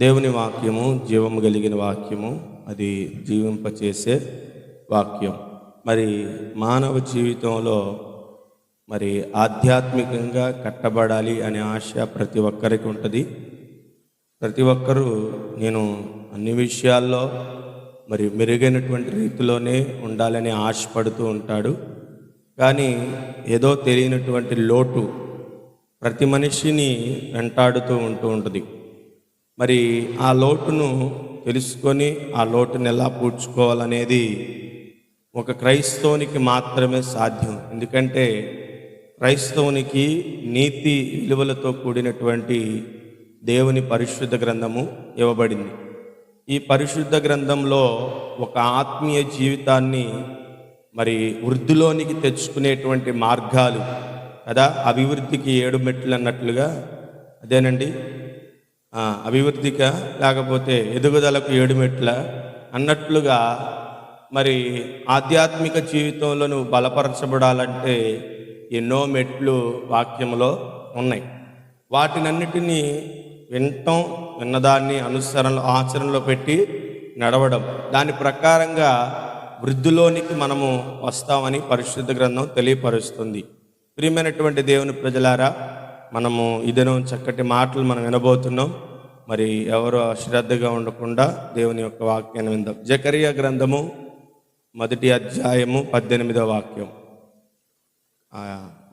దేవుని వాక్యము జీవము కలిగిన వాక్యము, అది జీవింపచేసే వాక్యం. మరి మానవ జీవితంలో మరి ఆధ్యాత్మికంగా కట్టబడాలి అనే ఆశ ప్రతి ఒక్కరికి ఉంటుంది. ప్రతి ఒక్కరూ నేను అన్ని విషయాల్లో మరి మెరుగైనటువంటి రీతిలోనే ఉండాలని ఆశపడుతూ ఉంటాడు. కానీ ఏదో తెలియనటువంటి లోటు ప్రతి మనిషిని వెంటాడుతూ ఉంటుంది. మరి ఆ లోటును తెలుసుకొని ఆ లోటును ఎలా పూడ్చుకోవాలనేది ఒక క్రైస్తవునికి మాత్రమే సాధ్యం. ఎందుకంటే క్రైస్తవునికి నీతి విలువలతో కూడినటువంటి దేవుని పరిశుద్ధ గ్రంథము ఇవ్వబడింది. ఈ పరిశుద్ధ గ్రంథంలో ఒక ఆత్మీయ జీవితాన్ని మరి వృద్ధిలోనికి తెచ్చుకునేటువంటి మార్గాలు కదా, అభివృద్ధికి 7 మెట్లు అన్నట్లుగా అదేనండి. అభివృద్ధిక లేకపోతే ఎదుగుదలకు 7 మెట్ల అన్నట్లుగా మరి ఆధ్యాత్మిక జీవితంలో నువ్వు బలపరచబడాలంటే ఎన్నో మెట్లు వాక్యంలో ఉన్నాయి. వాటినన్నిటినీ వినటం, విన్నదాన్ని ఆచరణలో పెట్టి నడవడం, దాని ప్రకారంగా వృద్ధిలోనికి మనము వస్తామని పరిశుద్ధ గ్రంథం తెలియపరుస్తుంది. ప్రియమైనటువంటి దేవుని ప్రజలారా, మనము ఇదను చక్కటి మాటలు మనం వినబోతున్నాం. మరి ఎవరు అశ్రద్ధగా ఉండకుండా దేవుని యొక్క వాక్యాన్ని విందాం. జకరియా గ్రంథము 1వ అధ్యాయము 18వ వాక్యం.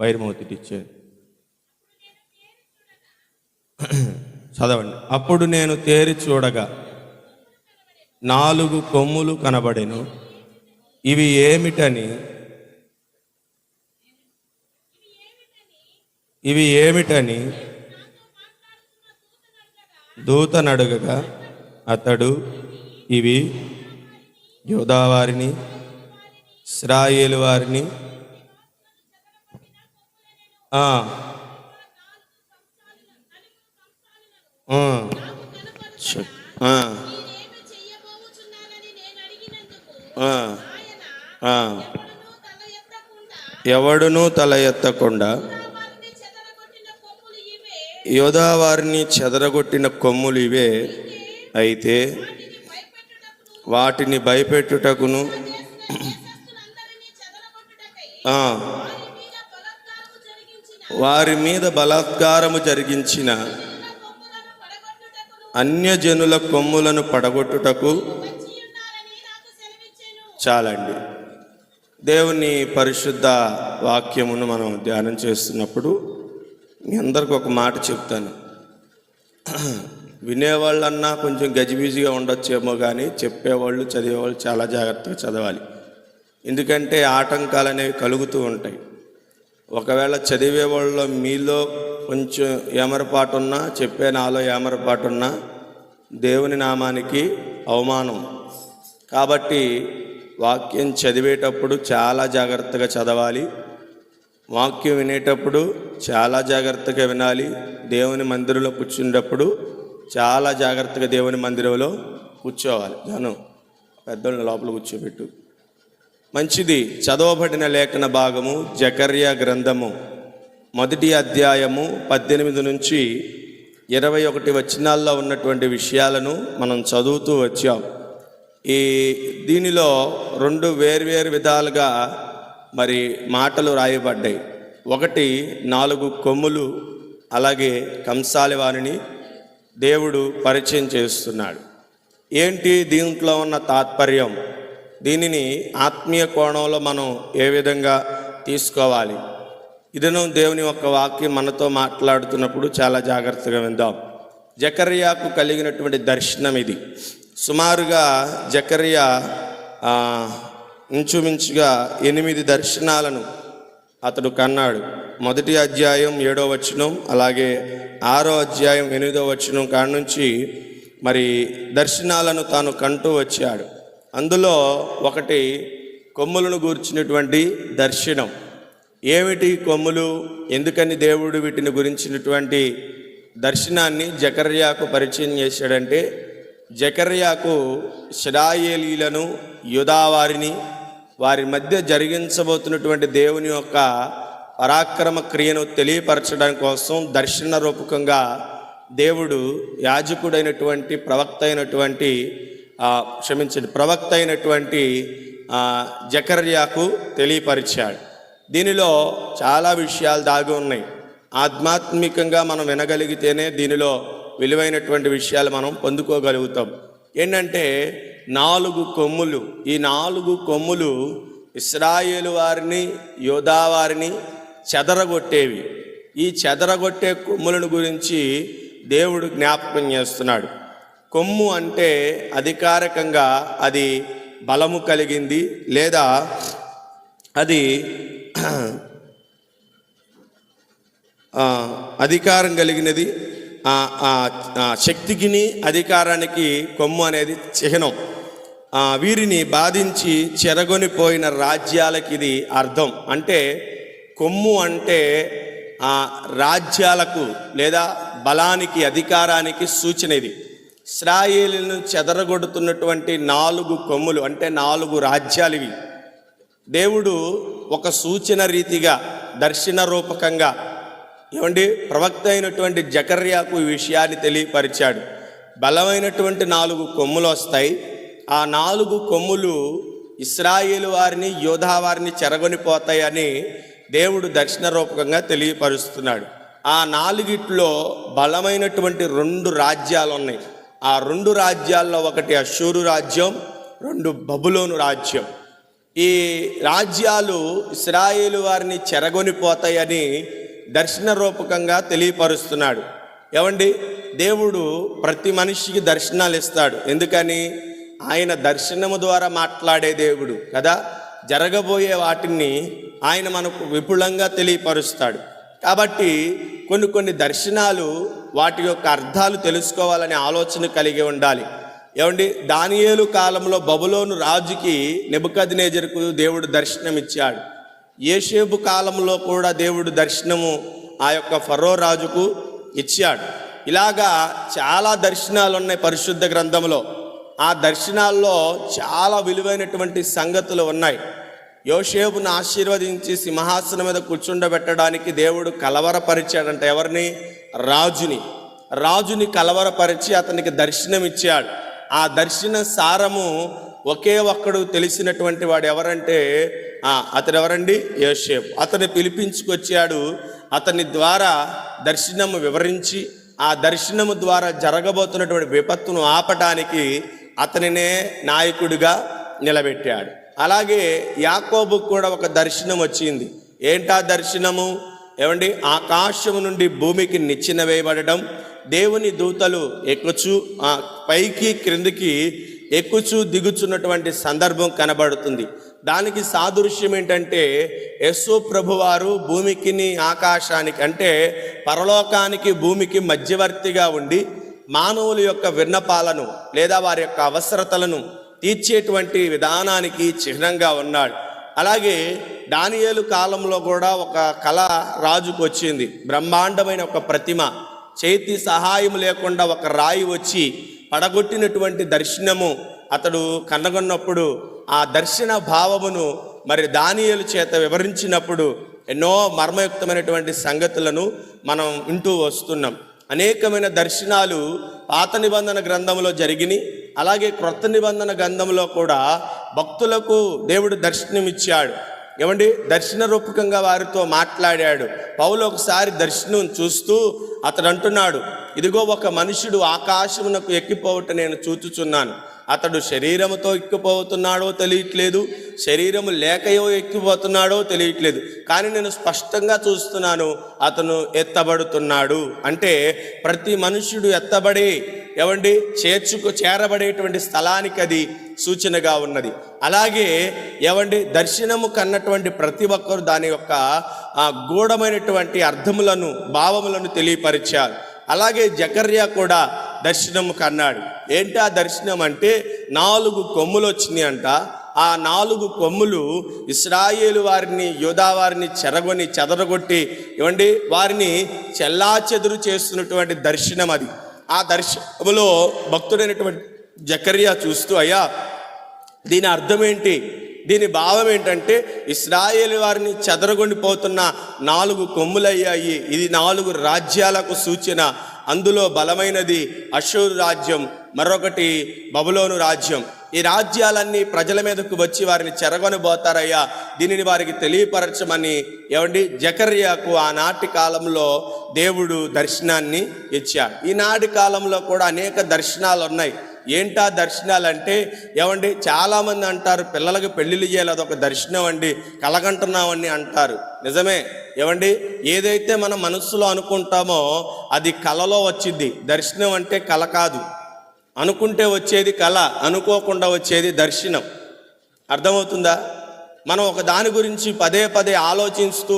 వైరమూర్తి టీచర్ చదవండి. అప్పుడు నేను తేరి చూడగా 4 కొమ్ములు కనబడెను. ఇవి ఏమిటని దూతనడుగగా అతడు, ఇవి యూదా వారిని, ఇశ్రాయేలు వారిని ఎవడునూ తల ఎత్తకుండా యోధా వారిని చెదరగొట్టిన కొమ్ములు ఇవే. అయితే వాటిని భయపెట్టుటకును వారి మీద బలాత్కారము జరిగించిన అన్యజనుల కొమ్ములను పడగొట్టుటకు. చాలండి. దేవుని పరిశుద్ధ వాక్యమును మనం ధ్యానం చేస్తున్నప్పుడు మీ అందరికి ఒక మాట చెప్తాను. వినేవాళ్ళన్నా కొంచెం గజిబిజిగా ఉండొచ్చేమో, కానీ చెప్పేవాళ్ళు, చదివేవాళ్ళు చాలా జాగ్రత్తగా చదవాలి. ఎందుకంటే ఆటంకాలు అనేవి కలుగుతూ ఉంటాయి. ఒకవేళ చదివేవాళ్ళలో మీలో కొంచెం ఏమరపాటు ఉన్నా, చెప్పే నాలో ఏమరపాటు ఉన్నా దేవుని నామానికి అవమానం. కాబట్టి వాక్యం చదివేటప్పుడు చాలా జాగ్రత్తగా చదవాలి. వాక్యం వినేటప్పుడు చాలా జాగ్రత్తగా వినాలి. దేవుని మందిరంలో కూర్చునేటప్పుడు చాలా జాగ్రత్తగా దేవుని మందిరంలో కూర్చోవాలి. జాను పెద్దోళ్ళని లోపల కూర్చోబెట్టు. మంచిది. చదవబడిన లేఖన భాగము జకర్యా గ్రంథము 1వ అధ్యాయము 18 నుంచి 21 వచనాల్లో ఉన్నటువంటి విషయాలను మనం చదువుతూ వచ్చాం. దీనిలో 2 వేర్వేరు విధాలుగా మరి మాటలు రాయబడ్డాయి. ఒకటి 4 కొమ్ములు, అలాగే కంసాలి వారిని దేవుడు పరిచయం చేస్తున్నాడు. ఏంటి దీంట్లో ఉన్న తాత్పర్యం? దీనిని ఆత్మీయ కోణంలో మనం ఏ విధంగా తీసుకోవాలి? ఇదను దేవుని యొక్క వాక్యం మనతో మాట్లాడుతున్నప్పుడు చాలా జాగ్రత్తగా విందాం. జకర్యాకు కలిగినటువంటి దర్శనం ఇది. సుమారుగా జకర్యా ఇంచుమించుగా 8 దర్శనాలను అతడు కన్నాడు. 1వ అధ్యాయం 7వ వచనం, అలాగే 6వ అధ్యాయం 8వ వచనం కాడి నుంచి మరి దర్శనాలను తాను కంటూ వచ్చాడు. అందులో ఒకటి కొమ్ములను గూర్చినటువంటి దర్శనం. ఏమిటి కొమ్ములు, ఎందుకని దేవుడు వీటిని గురించినటువంటి దర్శనాన్ని జకర్యాకు పరిచయం చేశాడంటే, జకర్యాకు ఇశ్రాయేలీలను, యూదా వారిని, వారి మధ్య జరిగించబోతున్నటువంటి దేవుని యొక్క పరాక్రమ క్రియను తెలియపరచడం కోసం దర్శన రూపకంగా దేవుడు యాజకుడైనటువంటి ప్రవక్త అయినటువంటి జకర్యాకు తెలియపరిచాడు. దీనిలో చాలా విషయాలు దాగి ఉన్నాయి. ఆధ్యాత్మికంగా మనం వినగలిగితేనే దీనిలో విలువైనటువంటి విషయాలు మనం పొందుకోగలుగుతాం. ఏంటంటే 4 కొమ్ములు. ఈ 4 కొమ్ములు ఇశ్రాయేలు వారిని, యోధా వారిని చెదరగొట్టేవి. ఈ చెదరగొట్టే కొమ్ములను గురించి దేవుడు జ్ఞాపకం చేస్తున్నాడు. కొమ్ము అంటే అధికారికంగా అది బలము కలిగింది, లేదా అది అధికారం కలిగినది. శక్తికిని అధికారానికి కొమ్ము అనేది చిహ్నం. వీరిని బాధించి చెరగొనిపోయిన రాజ్యాలకి ఇది అర్థం. అంటే కొమ్ము అంటే రాజ్యాలకు లేదా బలానికి, అధికారానికి సూచన. ఇది ఇశ్రాయేలును చెదరగొడుతున్నటువంటి 4 కొమ్ములు అంటే 4 రాజ్యాలు ఇవి. దేవుడు ఒక సూచన రీతిగా దర్శన రూపకంగా ప్రవక్త అయినటువంటి జకర్యాకు ఈ విషయాన్ని తెలియపరిచాడు. బలమైనటువంటి 4 కొమ్ములు వస్తాయి. ఆ 4 కొమ్ములు ఇశ్రాయేలు వారిని, యోధా వారిని చెరగొనిపోతాయని దేవుడు దర్శన రూపకంగా తెలియపరుస్తున్నాడు. ఆ 4 బలమైనటువంటి 2 రాజ్యాలు ఉన్నాయి. ఆ 2 రాజ్యాల్లో ఒకటి అష్షూరు రాజ్యం, 2 బబులోను రాజ్యం. ఈ రాజ్యాలు ఇశ్రాయేలు వారిని చెరగొనిపోతాయని దర్శన రూపకంగా తెలియపరుస్తున్నాడు. దేవుడు ప్రతి మనిషికి దర్శనాలు ఇస్తాడు. ఎందుకని? ఆయన దర్శనము ద్వారా మాట్లాడే దేవుడు కదా. జరగబోయే వాటిని ఆయన మనకు విపులంగా తెలియపరుస్తాడు. కాబట్టి కొన్ని దర్శనాలు వాటి యొక్క అర్థాలు తెలుసుకోవాలనే ఆలోచన కలిగి ఉండాలి. దానియేలు కాలంలో బబులోను రాజుకి నెబుకద్నెజరుకు దేవుడు దర్శనం ఇచ్చాడు. యోషేపు కాలంలో కూడా దేవుడు దర్శనము ఆ యొక్క ఫరో రాజుకు ఇచ్చాడు. ఇలాగా చాలా దర్శనాలు ఉన్నాయి పరిశుద్ధ గ్రంథంలో. ఆ దర్శనాల్లో చాలా విలువైనటువంటి సంగతులు ఉన్నాయి. యోషేపును ఆశీర్వదించి సింహాసనం మీద కూర్చుండబెట్టడానికి దేవుడు కలవరపరిచాడంట. ఎవరిని? రాజుని కలవరపరిచి అతనికి దర్శనం ఇచ్చాడు. ఆ దర్శన సారము ఒకే ఒక్కడు తెలిసినటువంటి వాడు ఎవరంటే అతడు ఎవరండి? యోషేపు. అతన్ని పిలిపించుకొచ్చాడు. అతని ద్వారా దర్శనము వివరించి ఆ దర్శనము ద్వారా జరగబోతున్నటువంటి విపత్తును ఆపటానికి అతనినే నాయకుడిగా నిలబెట్టాడు. అలాగే యాకోబుకు కూడా ఒక దర్శనం వచ్చింది. ఏంటా దర్శనము? ఆకాశము నుండి భూమికి నిచ్చెన వేయబడడం, దేవుని దూతలు ఎక్కుచు పైకి క్రిందికి ఎక్కుచు దిగుచున్నటువంటి సందర్భం కనబడుతుంది. దానికి సాదృశ్యం ఏంటంటే యేసు ప్రభువారు భూమికిని ఆకాశానికి అంటే పరలోకానికి భూమికి మధ్యవర్తిగా ఉండి మానవుల యొక్క విన్నపాలను లేదా వారి యొక్క అవసరతలను తీర్చేటువంటి విధానానికి చిహ్నంగా ఉన్నాడు. అలాగే దానియేలు కాలంలో కూడా ఒక కళ రాజుకు వచ్చింది. బ్రహ్మాండమైన ఒక ప్రతిమ, చేతి సహాయం లేకుండా ఒక రాయి వచ్చి పడగొట్టినటువంటి దర్శనము అతడు కనగొన్నప్పుడు ఆ దర్శన భావమును దానియేలు చేత వివరించినప్పుడు ఎన్నో మర్మయుక్తమైనటువంటి సంగతులను మనం వింటూ వస్తున్నాం. అనేకమైన దర్శనాలు పాత నిబంధన గ్రంథంలో జరిగినాయి. అలాగే క్రొత్త నిబంధన గ్రంథంలో కూడా భక్తులకు దేవుడు దర్శనమిచ్చాడు. దర్శన రూపకంగా వారితో మాట్లాడాడు. పౌలు ఒకసారి దర్శనం చూస్తూ అతడు అంటున్నాడు, ఇదిగో ఒక మనుషుడు ఆకాశమునకు ఎక్కిపోవటం నేను చూచుచున్నాను. అతడు శరీరముతో ఎక్కిపోతున్నాడో తెలియట్లేదు, శరీరము లేకయో ఎక్కిపోతున్నాడో తెలియట్లేదు, కానీ నేను స్పష్టంగా చూస్తున్నాను అతను ఎత్తబడుతున్నాడు. అంటే ప్రతి మనుష్యుడు ఎత్తబడి చేరబడేటువంటి స్థలానికి అది సూచనగా ఉన్నది. అలాగే దర్శనము కన్నటువంటి ప్రతి ఒక్కరు దాని యొక్క గూఢమైనటువంటి అర్థములను, భావములను తెలియపరిచారు. అలాగే జకర్యా కూడా దర్శనము కన్నాడు. ఏంటా దర్శనం అంటే 4 కొమ్ములు వచ్చినాయి అంట. ఆ 4 కొమ్ములు ఇశ్రాయేలు వారిని, యోధా వారిని చెదరగొట్టి వారిని చెల్లాచెదురు చేస్తున్నటువంటి దర్శనం అది. ఆ దర్శనములో భక్తుడైనటువంటి జకర్యా చూస్తూ, అయ్యా దీని అర్థం ఏంటి, దీని భావం ఏంటంటే ఇశ్రాయేలు వారిని చెదరగొండిపోతున్న 4 కొమ్ములయ్యాయి. ఇది 4 రాజ్యాలకు సూచన. అందులో బలమైనది అష్షూరు రాజ్యం, మరొకటి బబులోను రాజ్యం. ఈ రాజ్యాలన్నీ ప్రజల మీదకు వచ్చి వారిని చెరగొనబోతారయ్యా, దీనిని వారికి తెలియపరచమని జకర్యాకు ఆనాటి కాలంలో దేవుడు దర్శనాన్ని ఇచ్చాడు. ఈనాటి కాలంలో కూడా అనేక దర్శనాలు ఉన్నాయి. ఏంటా దర్శనాలంటే చాలామంది అంటారు పిల్లలకు పెళ్లిళ్ళు చేయాలి, అదొక దర్శనం అండి, కలగంటున్నామని అంటారు. నిజమే ఏదైతే మన మనస్సులో అనుకుంటామో అది కలలో వచ్చింది. దర్శనం అంటే కల కాదు. అనుకుంటే వచ్చేది కళ, అనుకోకుండా వచ్చేది దర్శనం. అర్థమవుతుందా? మనం ఒక దాని గురించి పదే పదే ఆలోచిస్తూ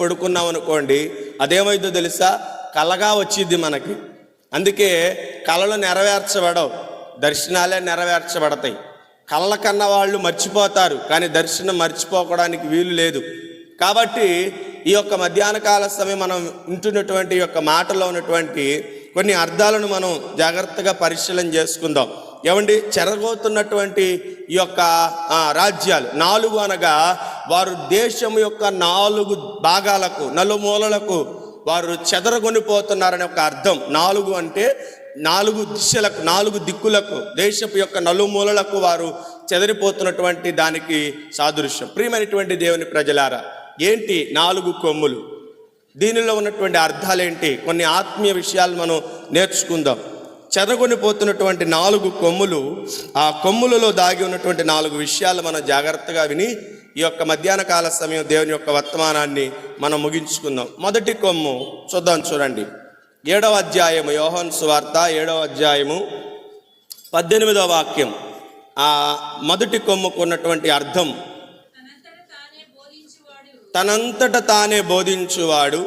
పడుకున్నాం అనుకోండి, అదేమైందో తెలుసా? కలగా వచ్చింది మనకి. అందుకే కళలు నెరవేర్చబడవు, దర్శనాలే నెరవేర్చబడతాయి. కళ్ళ కన్నా వాళ్ళు మర్చిపోతారు, కానీ దర్శనం మర్చిపోవడానికి వీలు లేదు. కాబట్టి ఈ యొక్క మధ్యాహ్న కాల సమయం మనం వింటున్నటువంటి యొక్క మాటలో ఉన్నటువంటి కొన్ని అర్థాలను మనం జాగ్రత్తగా పరిశీలన చేసుకుందాం. చెరగొతున్నటువంటి ఈ యొక్క రాజ్యాలు 4 అనగా వారు దేశం యొక్క 4 భాగాలకు, నలుమూలలకు వారు చెదరగొనిపోతున్నారనే ఒక అర్థం. 4 అంటే 4 దిశలకు, 4 దిక్కులకు, దేశపు యొక్క నలుమూలలకు వారు చెదరిపోతున్నటువంటి దానికి సాదృశ్యం. ప్రియమైనటువంటి దేవుని ప్రజలారా, ఏంటి 4 కొమ్ములు? దీనిలో ఉన్నటువంటి అర్థాలేంటి? కొన్ని ఆత్మీయ విషయాలు మనం నేర్చుకుందాం. చెదరగొనిపోతున్నటువంటి 4 కొమ్ములు, ఆ కొమ్ములలో దాగి ఉన్నటువంటి 4 విషయాలు మనం జాగ్రత్తగా విని ఈ యొక్క మధ్యాహ్న కాల సమయం దేవుని యొక్క వర్తమానాన్ని మనం ముగించుకుందాం. మొదటి కొమ్ము చూడండి. 7వ అధ్యాయము, యోహాను సువార్త 7వ అధ్యాయము 18వ వాక్యం. ఆ మొదటి కొమ్ముకు ఉన్నటువంటి అర్థం, తనంతట తానే బోధించువాడు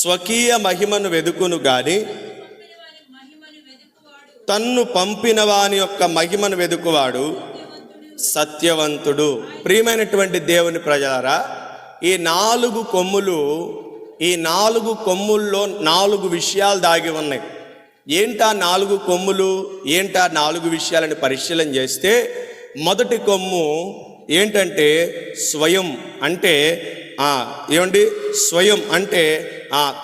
స్వకీయ మహిమను వెదుకును గాని తన్ను పంపిన వాని యొక్క మహిమను వెదుకువాడు సత్యవంతుడు. ప్రియమైనటువంటి దేవుని ప్రజలారా, ఈ 4 కొమ్ములు, ఈ 4 కొమ్ముల్లో 4 విషయాలు దాగి ఉన్నాయి. ఏంటా 4 కొమ్ములు, ఏంటా 4 విషయాలని పరిశీలన చేస్తే, మొదటి కొమ్ము ఏంటంటే స్వయం. అంటే స్వయం అంటే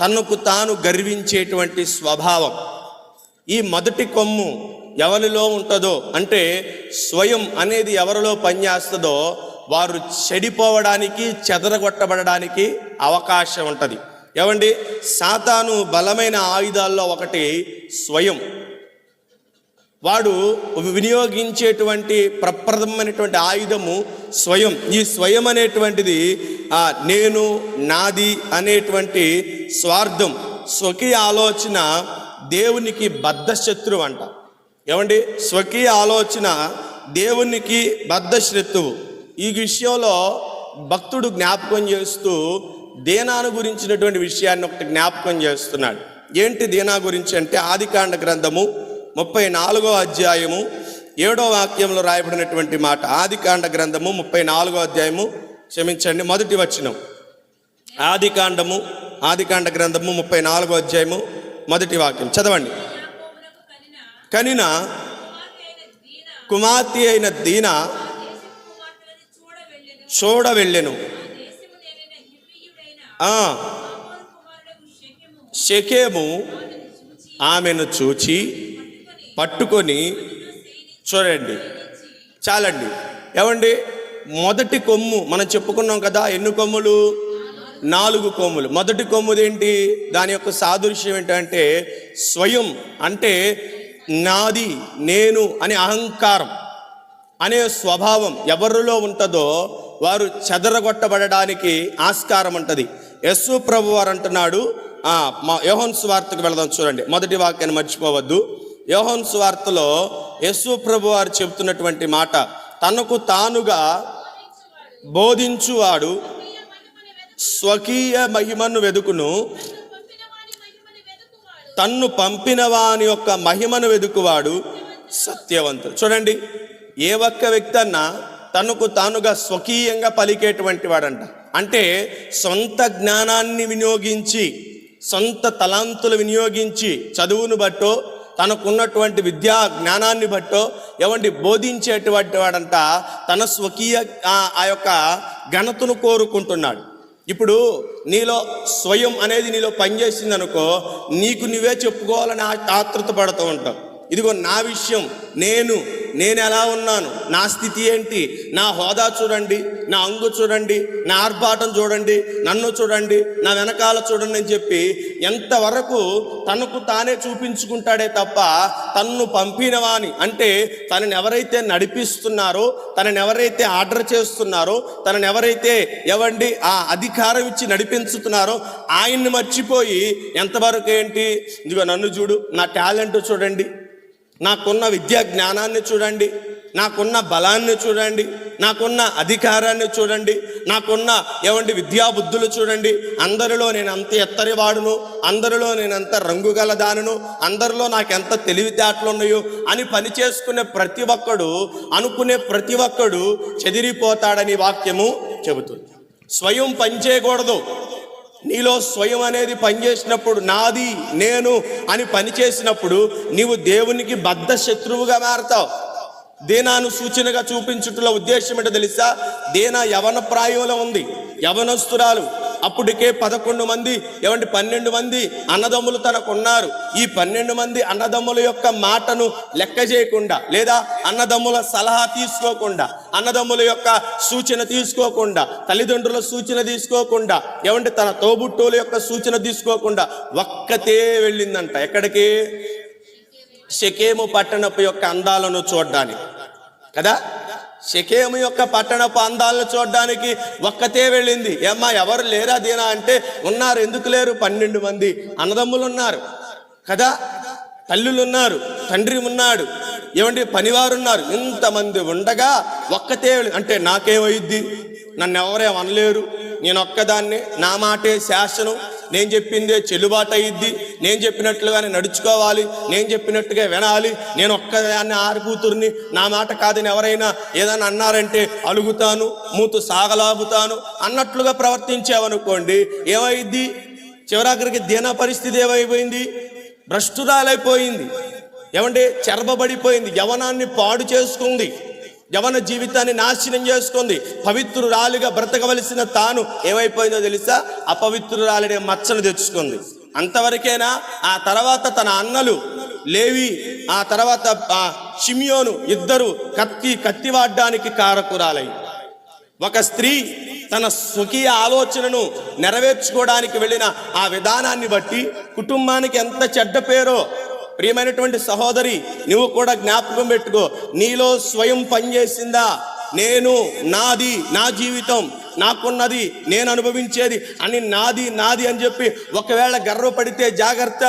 తనకు తాను గర్వించేటువంటి స్వభావం. ఈ మొదటి కొమ్ము ఎవరిలో ఉంటుందో, అంటే స్వయం అనేది ఎవరిలో పనిచేస్తుందో వారు చెడిపోవడానికి, చెదరగొట్టబడడానికి అవకాశం ఉంటుంది. సాతాను బలమైన ఆయుధాల్లో ఒకటి స్వయం. వాడు వినియోగించేటువంటి ప్రప్రథమైనటువంటి ఆయుధము స్వయం. ఈ స్వయం అనేటువంటిది నేను, నాది అనేటువంటి స్వార్థం, స్వకీయ ఆలోచన దేవునికి బద్ధశత్రువు అంట. స్వకీయ ఆలోచన దేవునికి బద్ధశత్రువు. ఈ విషయంలో భక్తుడు జ్ఞాపకం చేస్తూ దీనాను గురించినటువంటి విషయాన్ని ఒకటి జ్ఞాపకం చేస్తున్నాడు. ఏంటి దీనా గురించి అంటే, ఆదికాండ గ్రంథము 34వ అధ్యాయము 7వ వాక్యంలో రాయబడినటువంటి మాట. ఆదికాండ గ్రంథము 34వ అధ్యాయము, క్షమించండి, మొదటి వచనం. ఆదికాండ గ్రంథము 34వ అధ్యాయము మొదటి వాక్యం చదవండి. కనిన కుమార్తె అయిన దీనా చూడ వెళ్ళెను. షెకెము ఆమెను చూచి పట్టుకొని, చూడండి, చాలండి. మొదటి కొమ్ము మనం చెప్పుకున్నాం కదా, ఎన్ని కొమ్ములు? 4 కొమ్ములు. మొదటి కొమ్ముదేంటి? దాని యొక్క సాదృశ్యం ఏంటంటే స్వయం. అంటే నాది, నేను అనే అహంకారం అనే స్వభావం ఎవరిలో ఉంటుందో వారు చెదరగొట్టబడడానికి ఆస్కారం ఉంటుంది. యేసు ప్రభు వారు అంటున్నాడు, యోహాను సువార్తకు వెళదాం. చూడండి, మొదటి వాక్యాన్ని మర్చిపోవద్దు. యోహాను సువార్తలో యేసు ప్రభు వారు చెబుతున్నటువంటి మాట, తనకు తానుగా బోధించువాడు స్వకీయ మహిమను వెదుకును, తన్ను పంపిన వాని యొక్క మహిమను వెదుకువాడు సత్యవంతుడు. చూడండి, ఏ ఒక్క వ్యక్తి అన్నా తనకు తానుగా స్వకీయంగా పలికేటువంటి వాడంట. అంటే సొంత జ్ఞానాన్ని వినియోగించి, సొంత తలాంతులు వినియోగించి, చదువును బట్టో తనకున్నటువంటి విద్యా జ్ఞానాన్ని బట్టో బోధించేటువంటి వాడంట తన స్వకీయ ఆ యొక్క ఘనతను కోరుకుంటున్నాడు. ఇప్పుడు నీలో స్వయం అనేది నీలో పనిచేసింది అనుకో, నీకు నువ్వే చెప్పుకోవాలని ఆతృత పడుతూ ఉంటావు. ఇదిగో నా విషయం, నేను ఎలా ఉన్నాను, నా స్థితి ఏంటి, నా హోదా చూడండి, నా అంగు చూడండి, నా ఆర్భాటం చూడండి, నన్ను చూడండి, నా వెనకాల చూడండి అని చెప్పి ఎంతవరకు తనకు తానే చూపించుకుంటాడే తప్ప తన్ను పంపినవాని అంటే తనని ఎవరైతే నడిపిస్తున్నారో, తనని ఎవరైతే ఆర్డర్ చేస్తున్నారో, తనని ఎవరైతే ఆ అధికారం ఇచ్చి నడిపించుతున్నారో ఆయన్ని మర్చిపోయి ఎంతవరకు ఏంటి, ఇదిగో నన్ను చూడు, నా టాలెంట్ చూడండి, నాకున్న విద్యా జ్ఞానాన్ని చూడండి, నాకున్న బలాన్ని చూడండి, నాకున్న అధికారాన్ని చూడండి, నాకున్న విద్యాబుద్ధులు చూడండి, అందరిలో నేను అంత ఎత్తరివాడును, అందరిలో నేను అంత రంగుగల దానును, అందరిలో నాకెంత తెలివితేటలు ఉన్నాయో అని పని చేసుకునే ప్రతి ఒక్కడు, అనుకునే ప్రతి ఒక్కడు చెదిరిపోతాడని వాక్యము చెబుతుంది. స్వయం పనిచేయకూడదు. నీలో స్వయం అనేది పనిచేసినప్పుడు, నాది నేను అని పనిచేసినప్పుడు నీవు దేవునికి బద్ధ శత్రువుగా మారతావు. దేనాను సూచనగా చూపించుటలో ఉద్దేశం ఏంటో తెలుసా? దేనా యవన ప్రాయంలో ఉంది, యవనస్తురాలు. అప్పటికే 11 మంది 12 మంది అన్నదమ్ములు తనకున్నారు. ఈ 12 మంది అన్నదమ్ముల యొక్క మాటను లెక్క చేయకుండా, లేదా అన్నదమ్ముల సలహా తీసుకోకుండా, అన్నదమ్ముల యొక్క సూచన తీసుకోకుండా, తల్లిదండ్రుల సూచన తీసుకోకుండా, తన తోబుట్టోల యొక్క సూచన తీసుకోకుండా ఒక్కతే వెళ్ళిందంట. ఎక్కడికి? షెకెము పట్టణపు యొక్క అందాలను చూడడానికి కదా. షెకెము యొక్క పట్టణపు అందాలను చూడడానికి ఒక్కతే వెళ్ళింది. ఎవరు లేరా దీనా అంటే ఉన్నారు. ఎందుకు లేరు? 12 మంది అన్నదమ్ములు ఉన్నారు కదా, తల్లులు ఉన్నారు, తండ్రి ఉన్నాడు, పనివారు ఉన్నారు. ఇంతమంది ఉండగా ఒక్కతే అంటే నాకేమైద్ది, నన్ను ఎవరేమనలేరు, నేను ఒక్కదాన్నే, నా మాటే శాసనం, నేను చెప్పిందే చెల్లుబాటు అయ్యిద్ది, నేను చెప్పినట్లుగానే నడుచుకోవాలి, నేను చెప్పినట్టుగా వినాలి, నేను ఒక్కదాన్ని ఆరికూతుర్ని, నా మాట కాదని ఎవరైనా ఏదైనా అన్నారంటే అలుగుతాను, మూతు సాగలాగుతాను అన్నట్లుగా ప్రవర్తించావనుకోండి, ఏమైద్ది? చివరాఖరికి దీన పరిస్థితి ఏమైపోయింది? భ్రష్టురాలైపోయింది. చెరబబడిపోయింది, యవనాన్ని పాడు చేసుకుంది, యవన జీవితాన్ని నాశనం చేసుకుంది. పవిత్రురాలిగా బ్రతకవలసిన తాను ఏమైపోయిందో తెలుసా? అపవిత్రురాలనే మచ్చను తెచ్చుకుంది. అంతవరకేనా? ఆ తర్వాత తన అన్నలు లేవి, ఆ తర్వాత షిమియోను ఇద్దరు కత్తివాడడానికి కారకురాలై, ఒక స్త్రీ తన స్వకీయ ఆలోచనను నెరవేర్చుకోవడానికి వెళ్ళిన ఆ విధానాన్ని బట్టి కుటుంబానికి ఎంత చెడ్డ పేరో. ప్రియమైనటువంటి సహోదరి, నువ్వు కూడా జ్ఞాపకం పెట్టుకో. నీలో స్వయం పనిచేసిందా? నేను, నాది, నా జీవితం, నాకున్నది, నేను అనుభవించేది అని నాది అని చెప్పి ఒకవేళ గర్వపడితే జాగ్రత్త.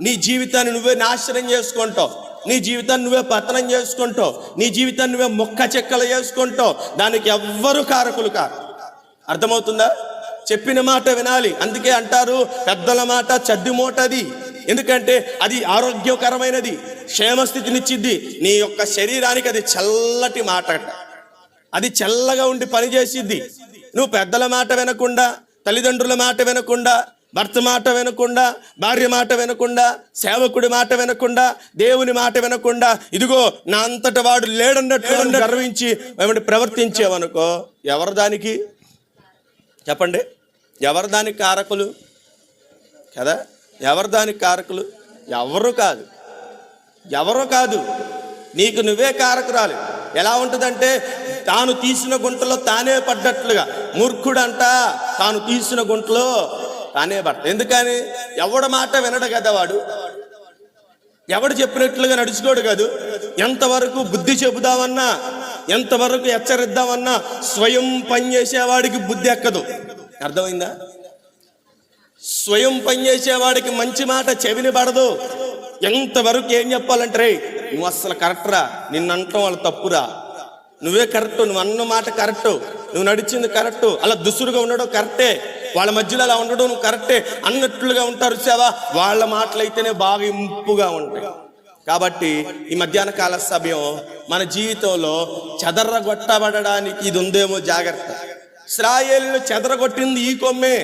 నీ జీవితాన్ని నువ్వే నాశనం చేసుకుంటావు, నీ జీవితాన్ని నువ్వే పతనం చేసుకుంటావు, నీ జీవితాన్ని నువ్వే మొక్క చెక్కలు చేసుకుంటావు. దానికి ఎవ్వరు కారకులు కాదు. అర్థమవుతుందా? చెప్పిన మాట వినాలి. అందుకే అంటారు పెద్దల మాట చద్ది మూటది. ఎందుకంటే అది ఆరోగ్యకరమైనది, క్షేమస్థితినిచ్చిద్ది. నీ యొక్క శరీరానికి అది చల్లటి మాట, అది చల్లగా ఉండి పనిచేసిద్ది. నువ్వు పెద్దల మాట వినకుండా, తల్లిదండ్రుల మాట వినకుండా, భర్త మాట వినకుండా, భార్య మాట వినకుండా, సేవకుడి మాట వినకుండా, దేవుని మాట వినకుండా, ఇదిగో నా అంతట వాడు లేడన్నట్టు గర్వించి ప్రవర్తించేవనుకో, ఎవరు దానికి చెప్పండి? ఎవరు దానికి కారకులు కదా? ఎవరు దానికి కారకులు? ఎవరు కాదు, నీకు నువ్వే కారకురాలు. ఎలా ఉంటుందంటే తాను తీసిన గుంటలో తానే పడ్డట్లుగా. మూర్ఖుడంట తాను తీసిన గుంటలో తానే పడ్డ. ఎందుకని? ఎవడు మాట వినడు కదా వాడు, ఎవడు చెప్పినట్లుగా నడుచుకోడు కాదు. ఎంతవరకు బుద్ధి చెబుదామన్నా, ఎంతవరకు హెచ్చరిద్దామన్నా స్వయం పనిచేసేవాడికి బుద్ధి ఎక్కదు. అర్థమైందా? స్వయం పనిచేసేవాడికి మంచి మాట చెవిని పడదు. ఎంతవరకు ఏం చెప్పాలంటే, రే నువ్వు అస్సలు కరెక్ట్రా, నిన్నంటాం వాళ్ళు తప్పురా, నువ్వే కరెక్టు, నువ్వు అన్న మాట కరెక్టు, నువ్వు నడిచింది కరెక్టు, అలా దుసురుగా ఉండడం కరెక్టే, వాళ్ళ మధ్యలో అలా ఉండడం నువ్వు కరెక్టే అన్నట్లుగా ఉంటారు సేవా. వాళ్ళ మాటలైతేనే బాగా ఇంపుగా ఉంటాయి. కాబట్టి ఈ మధ్యాహ్న కాల సమయం మన జీవితంలో చెదరగొట్టబడడానికి ఇది ఉందేమో జాగ్రత్త. ఇశ్రాయేలును చెదరగొట్టింది ఈ కొమ్మే.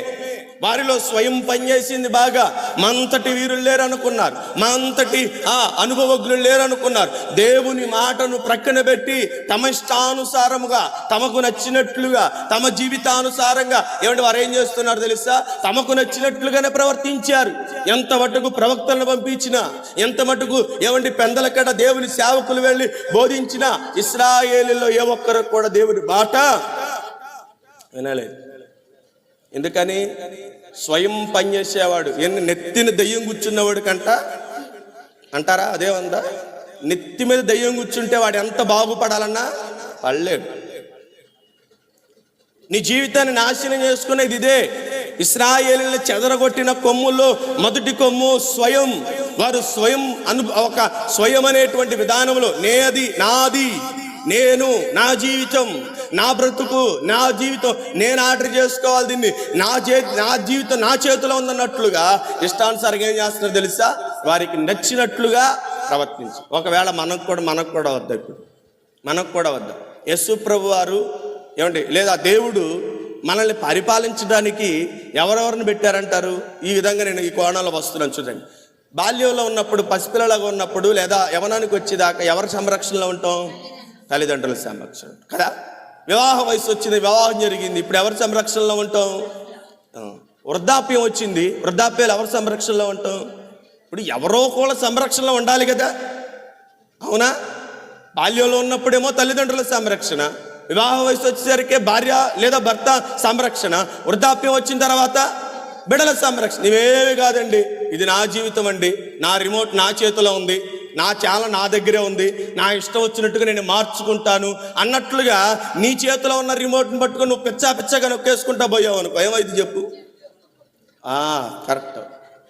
వారిలో స్వయం పనిచేసింది బాగా. మంతటి వీరులు లేరనుకున్నారు, మంతటి అనుభవజ్ఞులు లేరనుకున్నారు. దేవుని మాటను ప్రక్కన పెట్టి తమ ఇష్టానుసారముగా, తమకు నచ్చినట్లుగా, తమ జీవితానుసారంగా వారు ఏం చేస్తున్నారు తెలుసా? తమకు నచ్చినట్లుగానే ప్రవర్తించారు. ఎంత మటుకు ప్రవక్తలను పంపించినా, ఎంత మటుకు పెందలకడ దేవుని సేవకులు వెళ్ళి బోధించినా ఇశ్రాయేలులో ఏ ఒక్కరు కూడా దేవుని మాట వినలేదు. ఎందుకని? స్వయం పనిచేసేవాడు. నెత్తిన దెయ్యం కూర్చున్నవాడు కంట అంటారా? అదే ఉందా? నెత్తి మీద దెయ్యం కూర్చుంటే వాడు ఎంత బాగుపడాలన్నా పడలేడు. నీ జీవితాన్ని నాశనం చేసుకునేది ఇదే. ఇశ్రాయేలుని చెదరగొట్టిన కొమ్ముల్లో మొదటి కొమ్ము స్వయం. వారు ఒక స్వయం అనేటువంటి విధానంలో నేది, నాది, నేను, నా జీవితం, నా బ్రతుకు, నా జీవితం నేను ఆర్డర్ చేసుకోవాలి, దీన్ని నా జీవితం నా చేతిలో ఉందన్నట్లుగా ఇష్టానుసారంగా ఏం చేస్తున్నారు తెలుసా? వారికి నచ్చినట్లుగా ప్రవర్తించు. ఒకవేళ మనకు కూడా వద్దా? ఇప్పుడు మనకు కూడా వద్దా? యేసు ప్రభు వారు లేదా దేవుడు మనల్ని పరిపాలించడానికి ఎవరెవరిని పెట్టారంటారు? ఈ విధంగా నేను ఈ కోణంలో వస్తున్నాను. చూడండి, బాల్యంలో ఉన్నప్పుడు, పసిపిల్లలాగా ఉన్నప్పుడు, లేదా యవనానికి వచ్చేదాకా ఎవరి సంరక్షణలో ఉంటాం? తల్లిదండ్రుల సంరక్షణ కదా. వివాహ వయసు వచ్చింది, వివాహం జరిగింది, ఇప్పుడు ఎవరి సంరక్షణలో ఉంటాం? వృద్ధాప్యం వచ్చింది, వృద్ధాప్యాలు ఎవరి సంరక్షణలో ఉంటాం? ఇప్పుడు ఎవరో కూడా సంరక్షణలో ఉండాలి కదా, అవునా? బాల్యంలో ఉన్నప్పుడేమో తల్లిదండ్రుల సంరక్షణ, వివాహ వయసు వచ్చేసరికి భార్య లేదా భర్త సంరక్షణ, వృద్ధాప్యం వచ్చిన తర్వాత బిడ్డల సంరక్షణ. ఇవేవి కాదండి, ఇది నా జీవితం అండి, నా రిమోట్ నా చేతిలో ఉంది, నా ఛానల్ నా దగ్గరే ఉంది, నా ఇష్టం వచ్చినట్టుగా నేను మార్చుకుంటాను అన్నట్లుగా నీ చేతిలో ఉన్న రిమోట్ని పట్టుకొని నువ్వు పిచ్చగా నొక్కేసుకుంటా పోయావు అనుకో, ఏమైంది చెప్పు? కరెక్ట్.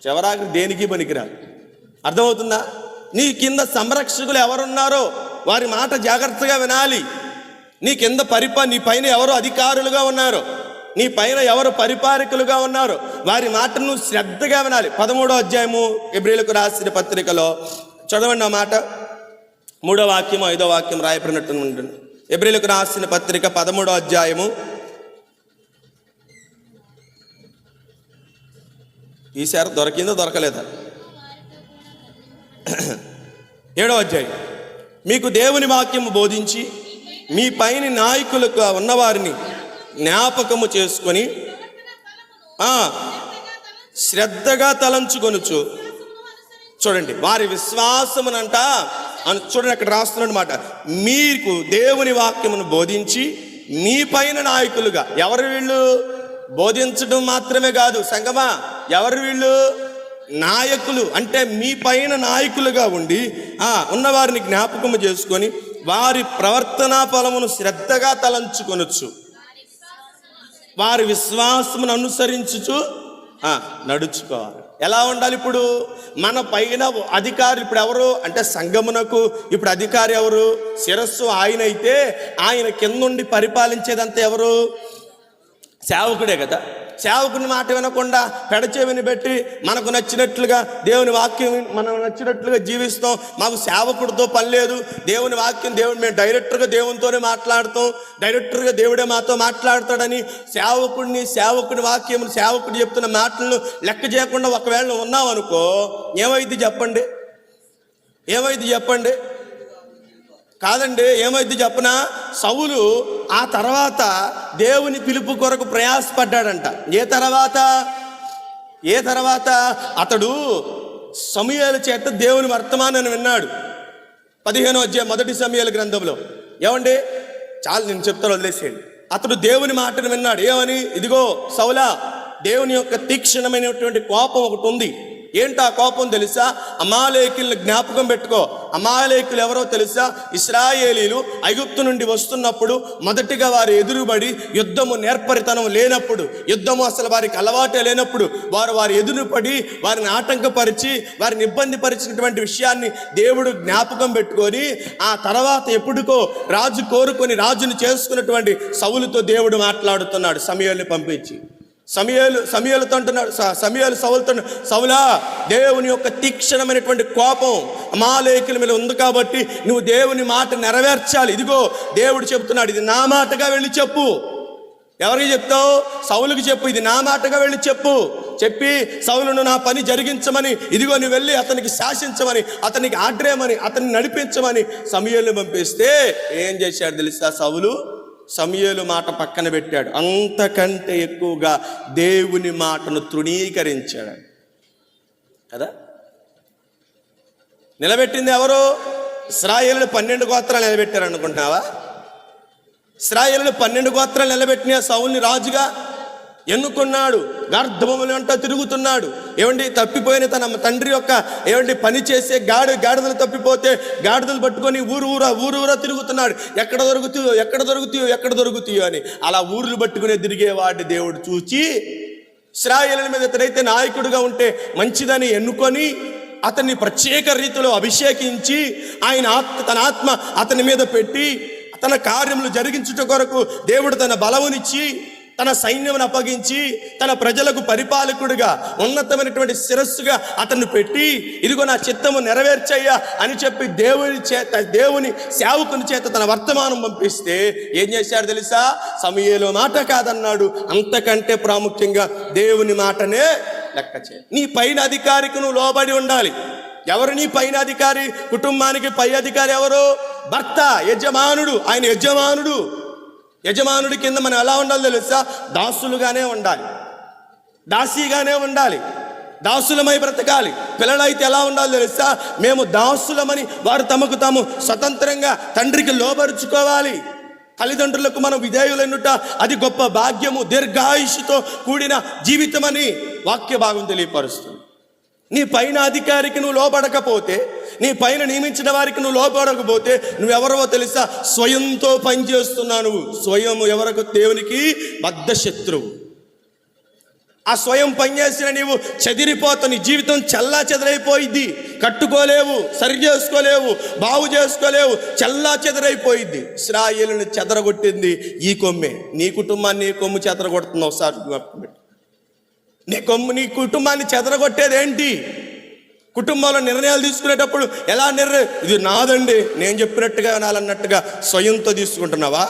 చివరాకి దేనికి పనికిరాదు. అర్థమవుతుందా? నీ కింద సంరక్షకులు ఎవరున్నారో వారి మాట జాగ్రత్తగా వినాలి. నీ కింద నీ పైన ఎవరు అధికారులుగా ఉన్నారో, నీ పైన ఎవరు పరిపాలకులుగా ఉన్నారో వారి మాటను శ్రద్ధగా వినాలి. 13వ అధ్యాయము హెబ్రీయులకు రాసిన పత్రికలో చదవండి ఆ మాట. 3వ వాక్యం 5వ వాక్యం రాయబడినట్టు ఉంటుంది. హెబ్రీయులకు రాసిన పత్రిక 13వ అధ్యాయము ఈసారి దొరికిందో దొరకలేదా? 7వ అధ్యాయం. మీకు దేవుని వాక్యము బోధించి మీ పైన నాయకులుగా ఉన్నవారిని జ్ఞాపకము చేసుకొని శ్రద్ధగా తలంచుకొనుచు. చూడండి, వారి విశ్వాసమునంట చూడండి, అక్కడ రాస్తున్నమాట. మీకు దేవుని వాక్యమును బోధించి మీ పైన నాయకులుగా. ఎవరు వీళ్ళు? బోధించడం మాత్రమే కాదు సంగమా, ఎవరు వీళ్ళు? నాయకులు. అంటే మీ పైన నాయకులుగా ఉండి ఉన్నవారిని జ్ఞాపకము చేసుకొని వారి ప్రవర్తనా ఫలమును శ్రద్ధగా తలంచుకొనొచ్చు, వారి విశ్వాసమును అనుసరించుచు నడుచుకోవాలి. ఎలా ఉండాలి? ఇప్పుడు మన పైన అధికారి ఇప్పుడు ఎవరు అంటే సంఘమునకు ఇప్పుడు అధికారి ఎవరు? శిరస్సు ఆయన అయితే ఆయన కిందుండి పరిపాలించేదంతా ఎవరు? సేవకుడే కదా. సేవకుని మాట వినకుండా పెడచెవిని పెట్టి మనకు నచ్చినట్లుగా దేవుని వాక్యం మనం నచ్చినట్లుగా జీవిస్తాం. మాకు సేవకుడితో పని లేదు, దేవుని వాక్యం మేము డైరెక్టర్గా దేవునితోనే మాట్లాడుతాం, డైరెక్టర్గా దేవుడే మాతో మాట్లాడతాడని సేవకుడి వాక్యం సేవకుడు చెప్తున్న మాటలను లెక్క చేయకుండా ఒకవేళ ఉన్నాం అనుకో, ఏమైంది చెప్పండి? కాదండి, ఏమైంది చెప్పనా? సౌలు ఆ తర్వాత దేవుని పిలుపు కొరకు ప్రయాసపడ్డాడంట. ఏ తర్వాత అతడు సమూయేలు చేత దేవుని వర్తమానాన్ని విన్నాడు. 15వ అధ్యాయం 1 సమూయేలు గ్రంథంలో. చాలు నేను చెప్తాను, వదిలేసేయండి. అతడు దేవుని మాటను విన్నాడు. ఏమని? ఇదిగో సౌలా, దేవుని యొక్క తీక్షణమైనటువంటి కోపం ఒకటి ఉంది. ఏంటా కోపం తెలుసా? అమాలేకులను జ్ఞాపకం పెట్టుకో. అమాలేకులు ఎవరో తెలుసా? ఇశ్రాయేలీలు ఐగుప్తు నుండి వస్తున్నప్పుడు మొదటిగా వారు ఎదురుబడి యుద్ధము నేర్పరితనం లేనప్పుడు, యుద్ధము అసలు వారికి అలవాటే లేనప్పుడు వారు ఎదురుపడి వారిని ఆటంకపరిచి వారిని ఇబ్బంది పరిచినటువంటి విషయాన్ని దేవుడు జ్ఞాపకం పెట్టుకొని ఆ తర్వాత ఎప్పుడుకో రాజు కోరుకొని రాజుని చేసుకున్నటువంటి సౌలుతో దేవుడు మాట్లాడుతున్నాడు. సమూయేలుని పంపించి సమూయేలుతో అంటున్నాడు, సౌలుతో, సౌలా, దేవుని యొక్క తీక్షణమైనటువంటి కోపం అమాలేకుల మీద ఉంది కాబట్టి నువ్వు దేవుని మాట నెరవేర్చాలి. ఇదిగో దేవుడు చెప్తున్నాడు, ఇది నా మాటగా వెళ్ళి చెప్పు. ఎవరికి చెప్తావు? సౌలుకి చెప్పు, ఇది నా మాటగా వెళ్ళి చెప్పు. చెప్పి సౌలును నా పని జరిగించమని, ఇదిగో నువ్వు వెళ్ళి అతనికి శాసించమని, అతనికి ఆడ్రేయమని, అతన్ని నడిపించమని సమూయేలును పంపిస్తే ఏం చేశాడు తెలుసా? సౌలు సమూయేలు మాట పక్కన పెట్టాడు. అంతకంటే ఎక్కువగా దేవుని మాటను తృణీకరించాడు కదా. నిలబెట్టింది ఎవరు? ఇశ్రాయేలును 12 గోత్రాలు నిలబెట్టారు అనుకుంటున్నావా? ఇశ్రాయేలును 12 గోత్రాలు నిలబెట్టిన సౌలుని రాజుగా ఎన్నుకున్నాడు. గార్ధబొమ్మలు అంటా తిరుగుతున్నాడు. ఏమండి, తప్పిపోయిన తన తండ్రి యొక్క పని చేసే గాడిదలు తప్పిపోతే గాడిదలు పట్టుకొని ఊరూరా తిరుగుతున్నాడు. ఎక్కడ దొరుకుతాయో అని. అలా ఊర్లు పట్టుకునే తిరిగేవాడి దేవుడు చూచి ఇశ్రాయేలు మీద ఎక్కడైతే నాయకుడిగా ఉంటే మంచిదని ఎన్నుకొని అతన్ని ప్రత్యేక రీతిలో అభిషేకించి తన ఆత్మ అతని మీద పెట్టి తన కార్యములు జరిగించుట కొరకు దేవుడు తన బలమునిచ్చి తన సైన్యమును అప్పగించి తన ప్రజలకు పరిపాలకుడిగా ఉన్నతమైనటువంటి శిరస్సుగా అతన్ని పెట్టి, ఇదిగో నా చిత్తము నెరవేర్చయ్యా అని చెప్పి దేవుని సేవకుని చేత తన వర్తమానం పంపిస్తే ఏం చేశాడు తెలుసా? సమూయేలు మాట కాదన్నాడు. అంతకంటే ప్రాముఖ్యంగా దేవుని మాటనే లెక్క చేయ. నీ పైన అధికారికి నువ్వు లోబడి ఉండాలి. ఎవరు నీ పైన అధికారి? కుటుంబానికి పై అధికారి ఎవరు? భర్త, యజమానుడు. ఆయన యజమానుడి కింద మనం ఎలా ఉండాలి తెలుసా? దాసులుగానే ఉండాలి, దాసీగానే ఉండాలి, దాసులమై బ్రతకాలి. పిల్లలైతే ఎలా ఉండాలి తెలుసా? మేము దాసులమని వారు తమకు తాము స్వతంత్రంగా తండ్రికి లోబరుచుకోవాలి. తల్లిదండ్రులకు మనం విధేయులైనట అది గొప్ప భాగ్యము, దీర్ఘాయుష్తో కూడిన జీవితమని వాక్య భాగం తెలియపరుస్తుంది. నీ పైన అధికారికి నువ్వు లోబడకపోతే, నీ పైన నియమించిన వారికి నువ్వు లోబడకపోతే నువ్వెవరో తెలుసా? స్వయంతో పనిచేస్తున్నావు నువ్వు. స్వయం ఎవరకు? దేవునికి బద్ధ శత్రువు. ఆ స్వయం పనిచేసిన నీవు చెదిరిపోతావు. నీ జీవితం చల్లా చెదరైపోయిద్ది. కట్టుకోలేవు, సరి చేసుకోలేవు, బాగు చేసుకోలేవు, చల్లా చెదరైపోయిద్ది. ఇశ్రాయేలుని చెదరగొట్టింది ఈ కొమ్మే. నీ కుటుంబాన్ని ఈ కొమ్ము చెదరగొడుతుంది. ఒకసారి నీ కుటుంబాన్ని చెదరగొట్టేది ఏంటి? కుటుంబంలో నిర్ణయాలు తీసుకునేటప్పుడు ఎలా ఇది నాదండి, నేను చెప్పినట్టుగా వినాలన్నట్టుగా స్వయంతో తీసుకుంటున్నావా?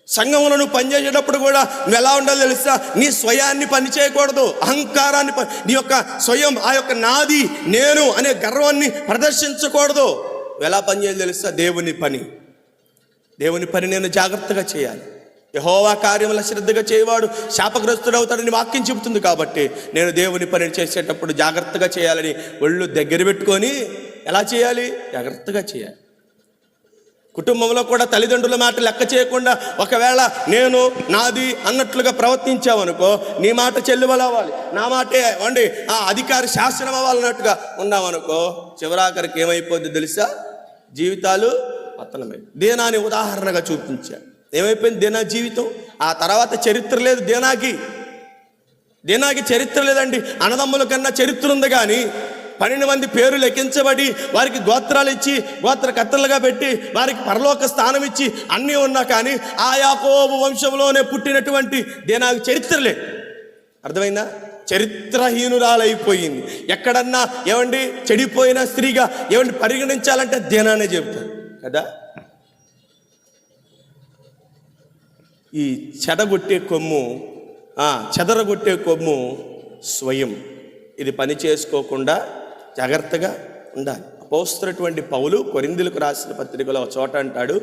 సంఘంలో నువ్వు పనిచేసేటప్పుడు కూడా నువ్వు ఎలా ఉండాలో తెలుసా? నీ స్వయాన్ని పని చేయకూడదు, అహంకారాన్ని, నీ యొక్క స్వయం, ఆ యొక్క నాది నేను అనే గర్వాన్ని ప్రదర్శించకూడదు. ఎలా పనిచేయాలి తెలుసా? దేవుని పని నేను జాగ్రత్తగా చేయాలి. యెహోవా కార్యముల శ్రద్ధగా చేయవాడు శాపగ్రస్తుడవుతాడని వాక్యం చెబుతుంది. కాబట్టి నేను దేవుని పని చేసేటప్పుడు జాగ్రత్తగా చేయాలని ఒళ్ళు దగ్గర పెట్టుకొని ఎలా చేయాలి? జాగ్రత్తగా చేయాలి. కుటుంబంలో కూడా తల్లిదండ్రుల మాట లెక్క చేయకుండా ఒకవేళ నేను నాది అన్నట్లుగా ప్రవర్తించావనుకో, నీ మాట చెల్లువలవ్వాలి, నా మాటే ఆ అధికారి శాసనం అవ్వాలన్నట్టుగా ఉన్నామనుకో, చివరాఖరికి ఏమైపోద్ది తెలుసా? జీవితాలు పతనమై. దీనాన్ని ఉదాహరణగా చూపించా. ఏమైపోయింది దీనా జీవితం? ఆ తర్వాత చరిత్ర లేదు దీనాకి చరిత్ర లేదండి. అన్నదమ్ముల కన్నా చరిత్ర ఉంది, కానీ 12 మంది పేరు లెక్కించబడి వారికి గోత్రాలు ఇచ్చి గోత్రకర్తలుగా పెట్టి వారికి పరలోక స్థానం ఇచ్చి అన్నీ ఉన్నా కానీ ఆ యాకోబు వంశంలోనే పుట్టినటువంటి దీనాకి చరిత్ర లేదు. అర్థమైందా? చరిత్రహీనురాలైపోయింది. ఎక్కడన్నా చెడిపోయిన స్త్రీగా పరిగణించాలంటే దీనానే చెబుతారు కదా. ఈ చెదరగొట్టే కొమ్ము స్వయం. ఇది పని చేసుకోకుండా జాగ్రత్తగా ఉండాలి. అపోస్తలుడైనటువంటి పౌలు కొరింథీయులకు రాసిన పత్రికలో ఒక చోట అంటాడు,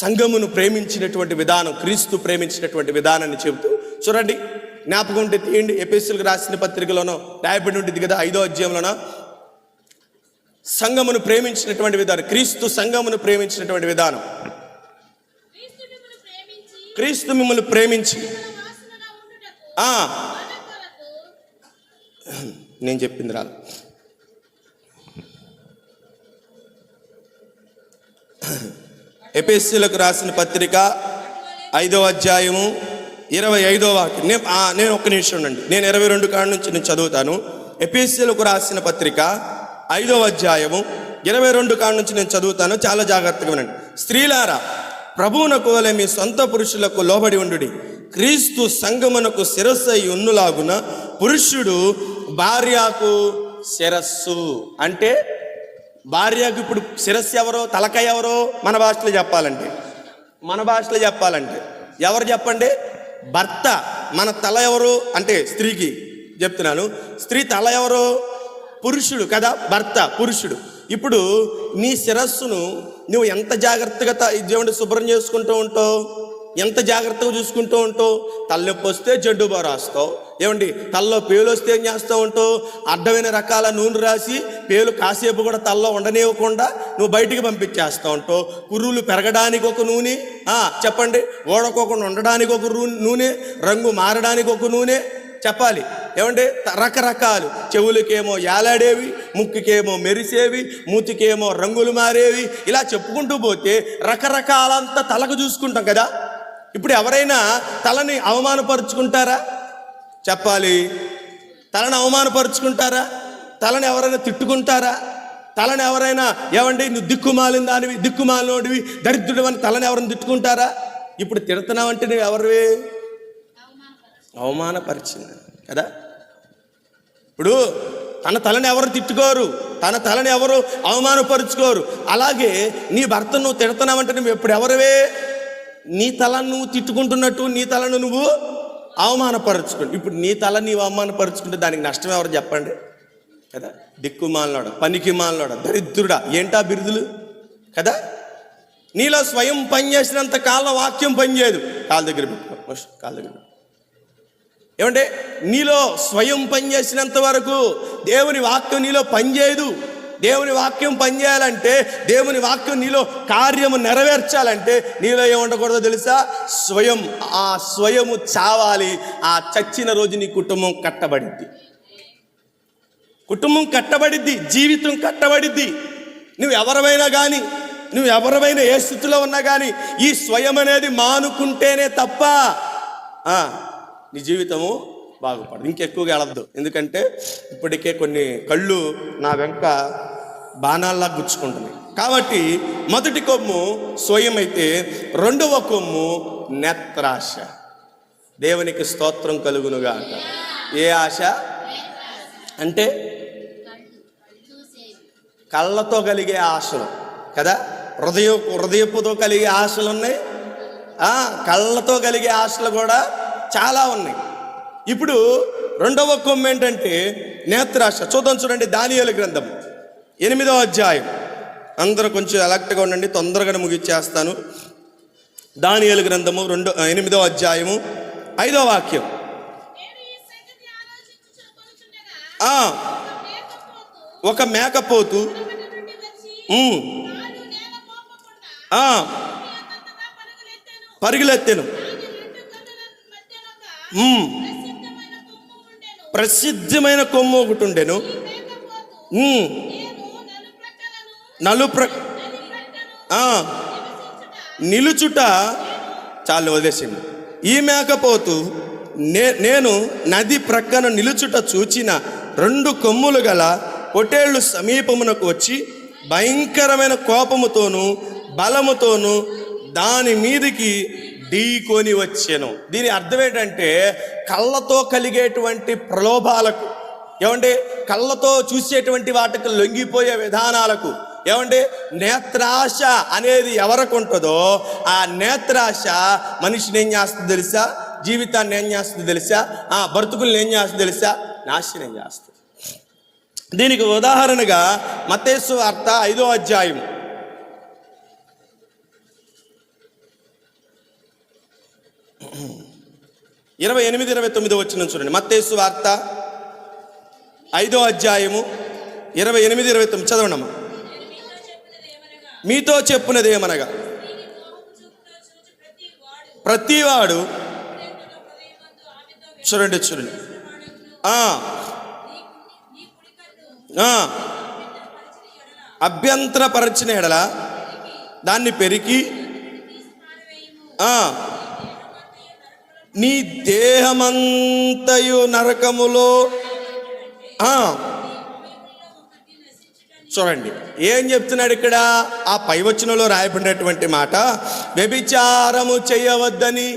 సంఘమును ప్రేమించినటువంటి విధానం, క్రీస్తు ప్రేమించినటువంటి విధానాన్ని చెబుతూ చూడండి, జ్ఞాపకం ఉంటే తీయండి. ఎఫెసీయులకు రాసిన పత్రికలోనో రాయబడి ఉంటుంది కదా, 5వ అధ్యాయంలోనో సంఘమును ప్రేమించినటువంటి విధానం, క్రీస్తు సంఘమును ప్రేమించినటువంటి విధానం. క్రీస్తు మిమ్మల్ని ప్రేమించి నేను చెప్పింది రాదు. ఎఫెసీయులకు రాసిన పత్రిక 5వ అధ్యాయము 25వ వాక్యం. నేను ఒక్క నిమిషం ఉండండి, నేను 22 కాడ నుంచి నేను చదువుతాను. ఎఫెసీయులకు రాసిన పత్రిక 5వ అధ్యాయము 22 కాడ నుంచి నేను చదువుతాను. చాలా జాగ్రత్తగా వినండి. స్త్రీలారా, ప్రభువునకు వలె మీ సొంత పురుషులకు లోబడి ఉండుడి. క్రీస్తు సంఘమునకు శిరస్సై ఉన్నలాగున పురుషుడు భార్యకు శిరస్సు. అంటే భార్యకు ఇప్పుడు శిరస్సు ఎవరో, తలకాయ ఎవరో మన భాషలో చెప్పాలంటే మన భాషలో చెప్పాలంటే ఎవరు చెప్పండి? భర్త. మన తల ఎవరు అంటే స్త్రీకి చెప్తున్నాను, స్త్రీ తల ఎవరు? పురుషుడు కదా, భర్త పురుషుడు. ఇప్పుడు నీ శిరస్సును నువ్వు ఎంత జాగ్రత్తగా శుభ్రం చేసుకుంటూ ఉంటావు, ఎంత జాగ్రత్తగా చూసుకుంటూ ఉంటావు. తలనొప్పి వస్తే జడ్డు బాగా రాస్తావు, ఏమండి తలలో పేలు వస్తే ఏం చేస్తూ ఉంటావు? అడ్డమైన రకాల నూనె రాసి పేలు కాసేపు కూడా తలలో ఉండనివ్వకుండా నువ్వు బయటికి పంపించేస్తూ ఉంటావు. కుర్రులు పెరగడానికి ఒక నూనె, చెప్పండి, ఓడకోకుండా ఉండడానికి ఒక నూనె, రంగు మారడానికి ఒక నూనె చెప్పాలి, ఏమంటే రకరకాలు. చెవులకేమో యాలాడేవి, ముక్కుకేమో మెరిసేవి, మూతికేమో రంగులు మారేవి, ఇలా చెప్పుకుంటూ పోతే రకరకాలంతా తలకు చూసుకుంటాం కదా. ఇప్పుడు ఎవరైనా తలని అవమానపరుచుకుంటారా? చెప్పాలి, తలని అవమానపరుచుకుంటారా? తలని ఎవరైనా తిట్టుకుంటారా? తలని ఎవరైనా ఏమండి నువ్వు దిక్కుమాలిన దానివి, దిక్కుమాలినోడివి, దరిద్రుడు అని తలని ఎవరైనా తిట్టుకుంటారా? ఇప్పుడు తిడుతున్నావంటే నువ్వు ఎవరివి? అవమానపరిచింది కదా. ఇప్పుడు తన తలని ఎవరు తిట్టుకోరు, తన తలని ఎవరు అవమానపరుచుకోరు. అలాగే నీ భర్త నువ్వు తిడుతున్నావంటే నువ్వు ఎప్పుడు ఎవరివే? నీ తలను నువ్వు తిట్టుకుంటున్నట్టు నీ తలను నువ్వు అవమానపరుచుకుంటు. ఇప్పుడు నీ తల నీవు అవమానపరుచుకుంటే దానికి నష్టం ఎవరు చెప్పండి కదా. దిక్కుమాలనోడ, పనికి మాలనోడ, దరిద్రుడా, ఏంటా బిరుదులు కదా. నీలో స్వయం పనిచేసినంత కాలం వాక్యం పనిచేయదు. కాళ్ళ దగ్గర పెట్టుకో, కాళ్ళ దగ్గర ఏమంటే నీలో స్వయం పనిచేసినంత వరకు దేవుని వాక్యం నీలో పనిచేయదు. దేవుని వాక్యం పనిచేయాలంటే, దేవుని వాక్యం నీలో కార్యము నెరవేర్చాలంటే నీలో ఏముండకూడదో తెలుసా? స్వయం. ఆ స్వయము చావాలి. ఆ చచ్చిన రోజు నీ కుటుంబం కట్టబడిద్ది, కుటుంబం కట్టబడిద్ది, జీవితం కట్టబడిద్ది. నువ్వు ఎవరైనా ఏ స్థితిలో ఉన్నా కానీ ఈ స్వయం అనేది మానుకుంటేనే తప్ప నీ జీవితము బాగుపడదు. ఇంకెక్కువగా వెళ్ళద్దు. ఎందుకంటే ఇప్పటికే కొన్ని కళ్ళు నా వెంక బాణాల్లా గుచ్చుకుంటున్నాయి. కాబట్టి మొదటి కొమ్ము స్వయం అయితే, రెండవ కొమ్ము నేత్రాశ. దేవునికి స్తోత్రం కలుగునుగాక. ఏ ఆశ అంటే కళ్ళతో కలిగే ఆశలు కదా. హృదయపుతో కలిగే ఆశలు ఉన్నాయి, కళ్ళతో కలిగే ఆశలు కూడా చాలా ఉన్నాయి. ఇప్పుడు రెండవ కొమ్ము ఏంటంటే నేత్రాశ. చూడండి దానియేలు గ్రంథం 8వ అధ్యాయం. అందరూ కొంచెం అలర్ట్గా ఉండండి, తొందరగానే ముగిచ్చేస్తాను. దానియేలు గ్రంథము 8వ అధ్యాయము 5వ వాక్యం. ఒక మేకపోతు పరుగులెత్తెను, ప్రసిద్ధమైన కొమ్ము ఒకటి ఉండెను, నిలుచుట. చాలు వదిలేసింది. ఈ మేకపోతు నేను నది ప్రక్కన నిలుచుట చూచిన 2 కొమ్ములు గల పొటేళ్లు సమీపమునకు వచ్చి భయంకరమైన కోపముతోనూ బలముతోనూ దాని మీదికి ఢీకొని వచ్చాను. దీని అర్థం ఏంటంటే కళ్ళతో కలిగేటువంటి ప్రలోభాలకు, ఏమంటే కళ్ళతో చూసేటువంటి వాటికి లొంగిపోయే విధానాలకు, ఏమంటే నేత్రాశ అనేది ఎవరికి ఉంటుందో ఆ నేత్రాశ మనిషిని ఏం చేస్తుంది తెలుసా? జీవితాన్ని ఏం చేస్తుంది తెలుసా? బ్రతుకుల్ని ఏం చేస్తుంది తెలుసా? నాశనం చేస్తుంది. దీనికి ఉదాహరణగా మత్తయి సువార్త 5వ అధ్యాయం 28-29 వచనం చూడండి. మత్తయి సువార్త 5వ అధ్యాయము 28-29 చదవండమ్మా. మీతో చెప్పున్నది ఏమనగా, ప్రతివాడు చూడండి అభ్యంతరపరచిన ఎడల దాన్ని పెరికి నీ దేహమంతయు నరకములో. చూడండి ఏం చెప్తున్నాడు ఇక్కడ. ఆ పై వచనంలో రాయబడినటువంటి మాట, వ్యభిచారము చేయవద్దని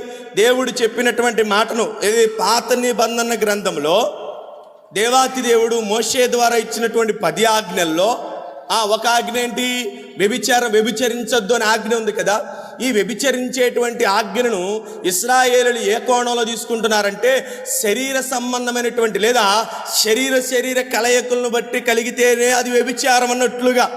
దేవుడు చెప్పినటువంటి మాటను, ఇది పాత నిబంధన గ్రంథంలో దేవాతి దేవుడు మోషే ద్వారా ఇచ్చినటువంటి 10 ఆజ్ఞల్లో ఒక ఆజ్ఞ ఏంటి? వ్యభిచరించొద్దు అని ఆజ్ఞ ఉంది కదా. ఈ వ్యభిచరించేటువంటి ఆజ్ఞను ఇశ్రాయేలులు ఏ కోణంలో తీసుకుంటున్నారంటే శరీర సంబంధమైనటువంటి లేదా శరీర కలయికలను బట్టి కలిగితేనే అది వ్యభిచారం అన్నట్లుగా.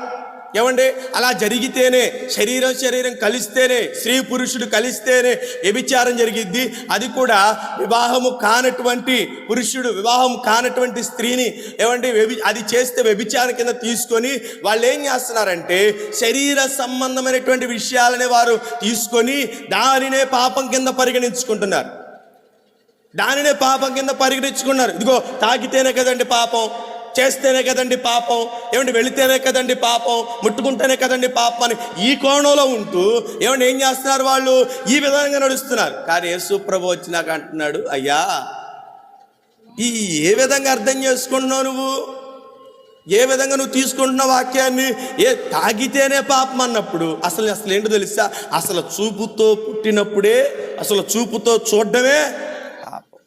ఏమండి, అలా జరిగితేనే శరీరం కలిస్తేనే, స్త్రీ పురుషుడు కలిస్తేనే వ్యభిచారం జరిగిద్ది. అది కూడా వివాహము కానటువంటి పురుషుడు వివాహం కానటువంటి స్త్రీని ఏమండి అది చేస్తే వ్యభిచారం కింద తీసుకొని వాళ్ళు ఏం చేస్తున్నారంటే శరీర సంబంధమైనటువంటి విషయాలనే వారు తీసుకొని దానినే పాపం కింద పరిగణించుకుంటున్నారు. ఇదిగో తాగితేనే కదండి పాపం, చేస్తేనే కదండి పాపం, ఏమంటే వెళితేనే కదండి పాపం, ముట్టుకుంటేనే కదండి పాపం అని ఈ కోణంలో ఉంటూ ఏమంటే ఏం చేస్తున్నారు వాళ్ళు, ఈ విధంగా నడుస్తున్నారు. కానీ యేసు ప్రభు వచ్చినాక అంటున్నాడు, అయ్యా ఈ ఏ విధంగా అర్థం చేసుకుంటున్నావు నువ్వు, ఏ విధంగా నువ్వు తీసుకుంటున్న వాక్యాన్ని, తాగితేనే పాపం అన్నప్పుడు అసలు ఏంటో తెలుసా, అసలు చూపుతో పుట్టినప్పుడే అసలు చూపుతో చూడడమే పాపం.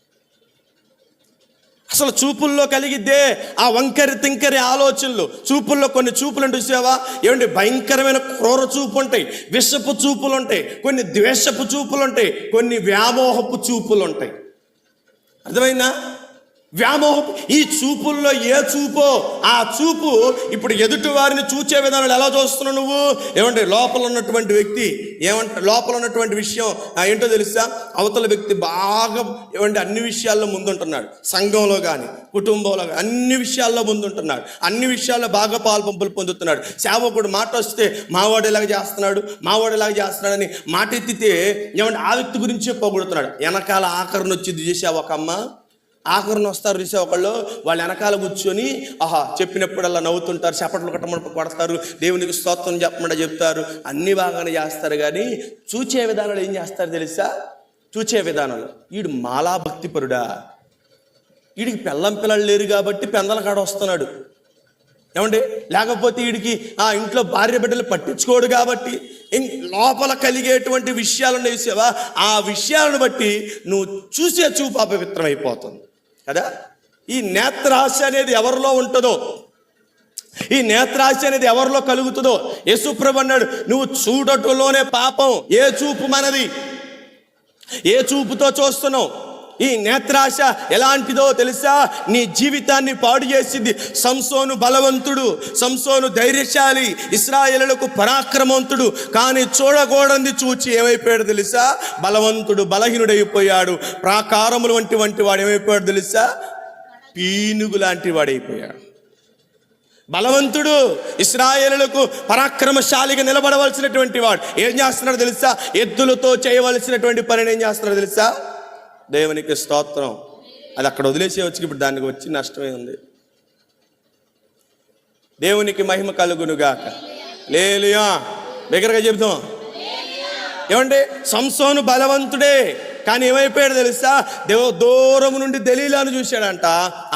అసలు చూపుల్లో కలిగిద్దే ఆ వంకరి తింకరి ఆలోచనలు. చూపుల్లో కొన్ని చూపులు అంటే చూసావా, ఏమంటే భయంకరమైన క్రూర చూపు ఉంటాయి, విషపు చూపులు ఉంటాయి, కొన్ని ద్వేషపు చూపులు ఉంటాయి, కొన్ని వ్యామోహపు చూపులు ఉంటాయి. అర్థమైందా? వ్యామోహం. ఈ చూపుల్లో ఏ చూపో ఆ చూపు ఇప్పుడు ఎదుటి వారిని చూచే విధానాలు ఎలా చూస్తున్నావు నువ్వు, ఏమంటే లోపల ఉన్నటువంటి వ్యక్తి లోపల ఉన్నటువంటి విషయం ఏంటో తెలుసా, అవతల వ్యక్తి బాగా ఏమంటే అన్ని విషయాల్లో ముందుంటున్నాడు, సంఘంలో కానీ కుటుంబంలో కానీ అన్ని విషయాల్లో ముందుంటున్నాడు, అన్ని విషయాల్లో బాగా పాల్పంపులు పొందుతున్నాడు. సేవకుడు మాట వస్తే మావాడు ఇలాగ చేస్తున్నాడని మాట ఎత్తితే ఏమంటే ఆ వ్యక్తి గురించే పొగుడుతున్నాడు. వెనకాల ఆఖరణ వచ్చింది చేసావు ఒక అమ్మ, ఆఖరిని వస్తారు చూసే ఒకళ్ళు, వాళ్ళ వెనకాల కూర్చొని చెప్పినప్పుడల్లా నవ్వుతుంటారు, చప్పట్లు కొడతారు, దేవునికి స్తోత్రం చెప్పకుండా చెప్తారు, అన్ని బాగానే చేస్తారు. కానీ చూచే విధానాలు ఏం చేస్తారు తెలుసా, చూచే విధానాలు వీడు మాలా భక్తిపరుడా, వీడికి పిల్లలు లేరు కాబట్టి పెందల కాడ వస్తున్నాడు, ఏమండి లేకపోతే వీడికి ఇంట్లో భార్య బిడ్డలు పట్టించుకోడు కాబట్టి లోపల కలిగేటువంటి విషయాలు వేసావా, ఆ విషయాలను బట్టి నువ్వు చూసే చూపు అపవిత్రం అయిపోతుంది కదా. ఈ నేత్రాశ అనేది ఎవరిలో ఉంటుందో, ఈ నేత్రాశ అనేది ఎవరిలో కలుగుతుందో యేసుప్రభు అన్నాడు, నువ్వు చూడటంలోనే పాపం. ఏ చూపు మనది, ఏ చూపుతో చూస్తున్నావు. ఈ నేత్రాశ ఎలాంటిదో తెలుసా, నీ జీవితాన్ని పాడు చేసింది. సంసోను బలవంతుడు, సంసోను ధైర్యశాలి, ఇశ్రాయేలులకు పరాక్రమవంతుడు, కానీ చూడకూడనిది చూచి ఏమైపోయాడు తెలుసా, బలవంతుడు బలహీనుడైపోయాడు. ప్రాకారములు వంటి వాడు ఏమైపోయాడు తెలుసా, పీనుగు లాంటి వాడైపోయాడు. బలవంతుడు ఇశ్రాయేలులకు పరాక్రమశాలిగా నిలబడవలసినటువంటి వాడు ఏం చేస్తున్నాడు తెలుసా, ఎద్దులతో చేయవలసినటువంటి పనిని ఏం చేస్తున్నాడు తెలుసా, దేవునికి స్తోత్రం, అది అక్కడ వదిలేసేవచ్చు. ఇప్పుడు దానికి వచ్చి నష్టమే ఉంది. దేవునికి మహిమ కలుగునుగాక. హల్లెలూయా. దగ్గరగా చెబుతాం. ఏమంటే సంసోను బలవంతుడే, కానీ ఏమైపోయాడు తెలుసా, దూరం నుండి దెలీలాను చూశాడంట.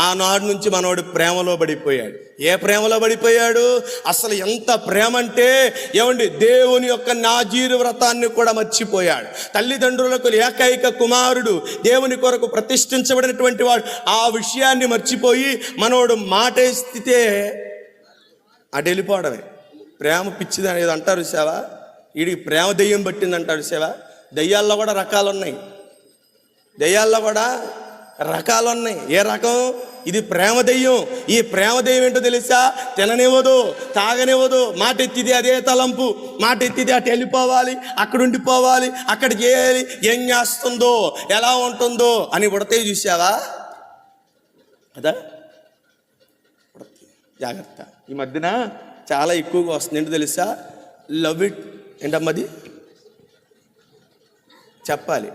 ఆనాడు నుంచి మనోడు ప్రేమలో పడిపోయాడు. ఏ ప్రేమలో పడిపోయాడు, అసలు ఎంత ప్రేమ అంటే ఏమండి, దేవుని యొక్క నాజీరు వ్రతాన్ని కూడా మర్చిపోయాడు. తల్లిదండ్రులకు ఏకైక కుమారుడు, దేవుని కొరకు ప్రతిష్ఠించబడినటువంటి వాడు, ఆ విషయాన్ని మర్చిపోయి మనోడు మాట ఇస్తే అటు వెళ్ళిపోవడమే. ప్రేమ పిచ్చిది అనేది అంటారు సేవా, వీడికి ప్రేమ దెయ్యం పట్టింది అంటారు సేవా. దెయ్యాల్లో కూడా రకాలు ఉన్నాయి. ఏ రకం, ఇది ప్రేమ దెయ్యం. ఈ ప్రేమ దెయ్యం ఏంటో తెలుసా, తిననివ్వదు, తాగనివ్వదు, మాట ఎత్తిది అదే తలంపు, మాట ఎత్తిది అటు వెళ్ళిపోవాలి, అక్కడ ఉండిపోవాలి, అక్కడ చేయాలి, ఏం చేస్తుందో ఎలా ఉంటుందో అని ఉడతాయి చూసావా అదా. జాగ్రత్త, ఈ మధ్యన చాలా ఎక్కువగా వస్తుంది. ఏంటో తెలుసా, లవ్ ఇట్ ఏంటమ్మది చెప్పాలి,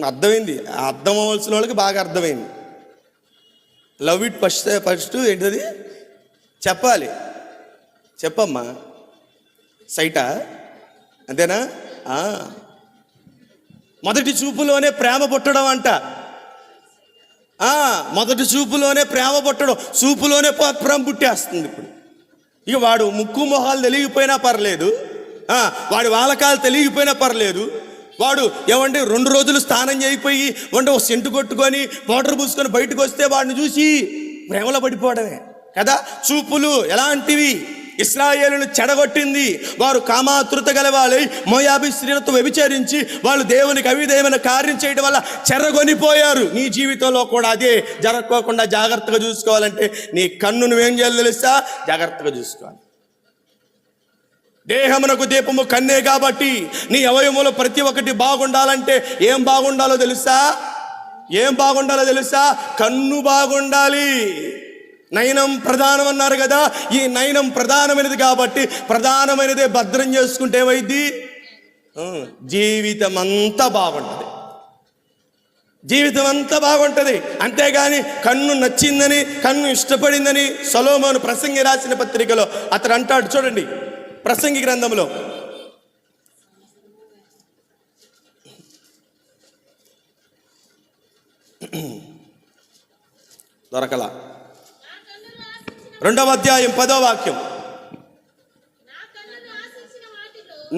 అర్థమైంది. అర్థం అవ్వాల్సిన వాళ్ళకి బాగా అర్థమైంది. లవ్ ఇట్ ఫస్ట్ ఏంటది చెప్పాలి. చెప్పమ్మా, సైటా అంతేనా? మొదటి చూపులోనే ప్రేమ పుట్టడం అంట. మొదటి చూపులోనే ప్రేమ పుట్టడం, చూపులోనే ప్రేమ పుట్టేస్తుంది. ఇప్పుడు ఇక వాడు ముక్కు మొహాలు తెలియకపోయినా పర్లేదు, వాడి వాలకాలు తెలియకపోయినా పర్లేదు, వాడు ఏమంటే 2 రోజులు స్నానం చేయకపోయి ఒక సెంటు కొట్టుకొని పౌడర్ పూసుకొని బయటకు వస్తే వాడిని చూసి ప్రేమలో పడిపోవడమే కదా. చూపులు ఎలాంటివి, ఇశ్రాయేలును చెడగొట్టింది. వారు కామాతృత గలవాళ్ళై మోయాబీ స్త్రీలతో వ్యభిచరించి వాళ్ళు దేవునికి అవిధేయమైన కార్యం చేయడం వల్ల చెరగొనిపోయారు. నీ జీవితంలో కూడా అదే జరగకోకుండా జాగ్రత్తగా చూసుకోవాలంటే నీ కన్ను నువ్వేం చేయాలి తెలుసా? జాగ్రత్తగా చూసుకోవాలి. దేహమునకు దీపము కన్నే కాబట్టి నీ అవయములో ప్రతి ఒక్కటి బాగుండాలంటే ఏం బాగుండాలో తెలుసా? కన్ను బాగుండాలి. నయనం ప్రధానం అన్నారు కదా, ఈ నయనం ప్రధానమైనది కాబట్టి ప్రధానమైనదే భద్రం చేసుకుంటే ఏమైంది? జీవితం అంతా బాగుంటుంది. అంతేగాని కన్ను నచ్చిందని, కన్ను ఇష్టపడిందని సొలొమోను ప్రసంగి రాసిన పత్రికలో అతడు అంటాడు. చూడండి, ప్రసంగి గ్రంథంలో దొరకలా 2వ అధ్యాయం 10వ వాక్యం.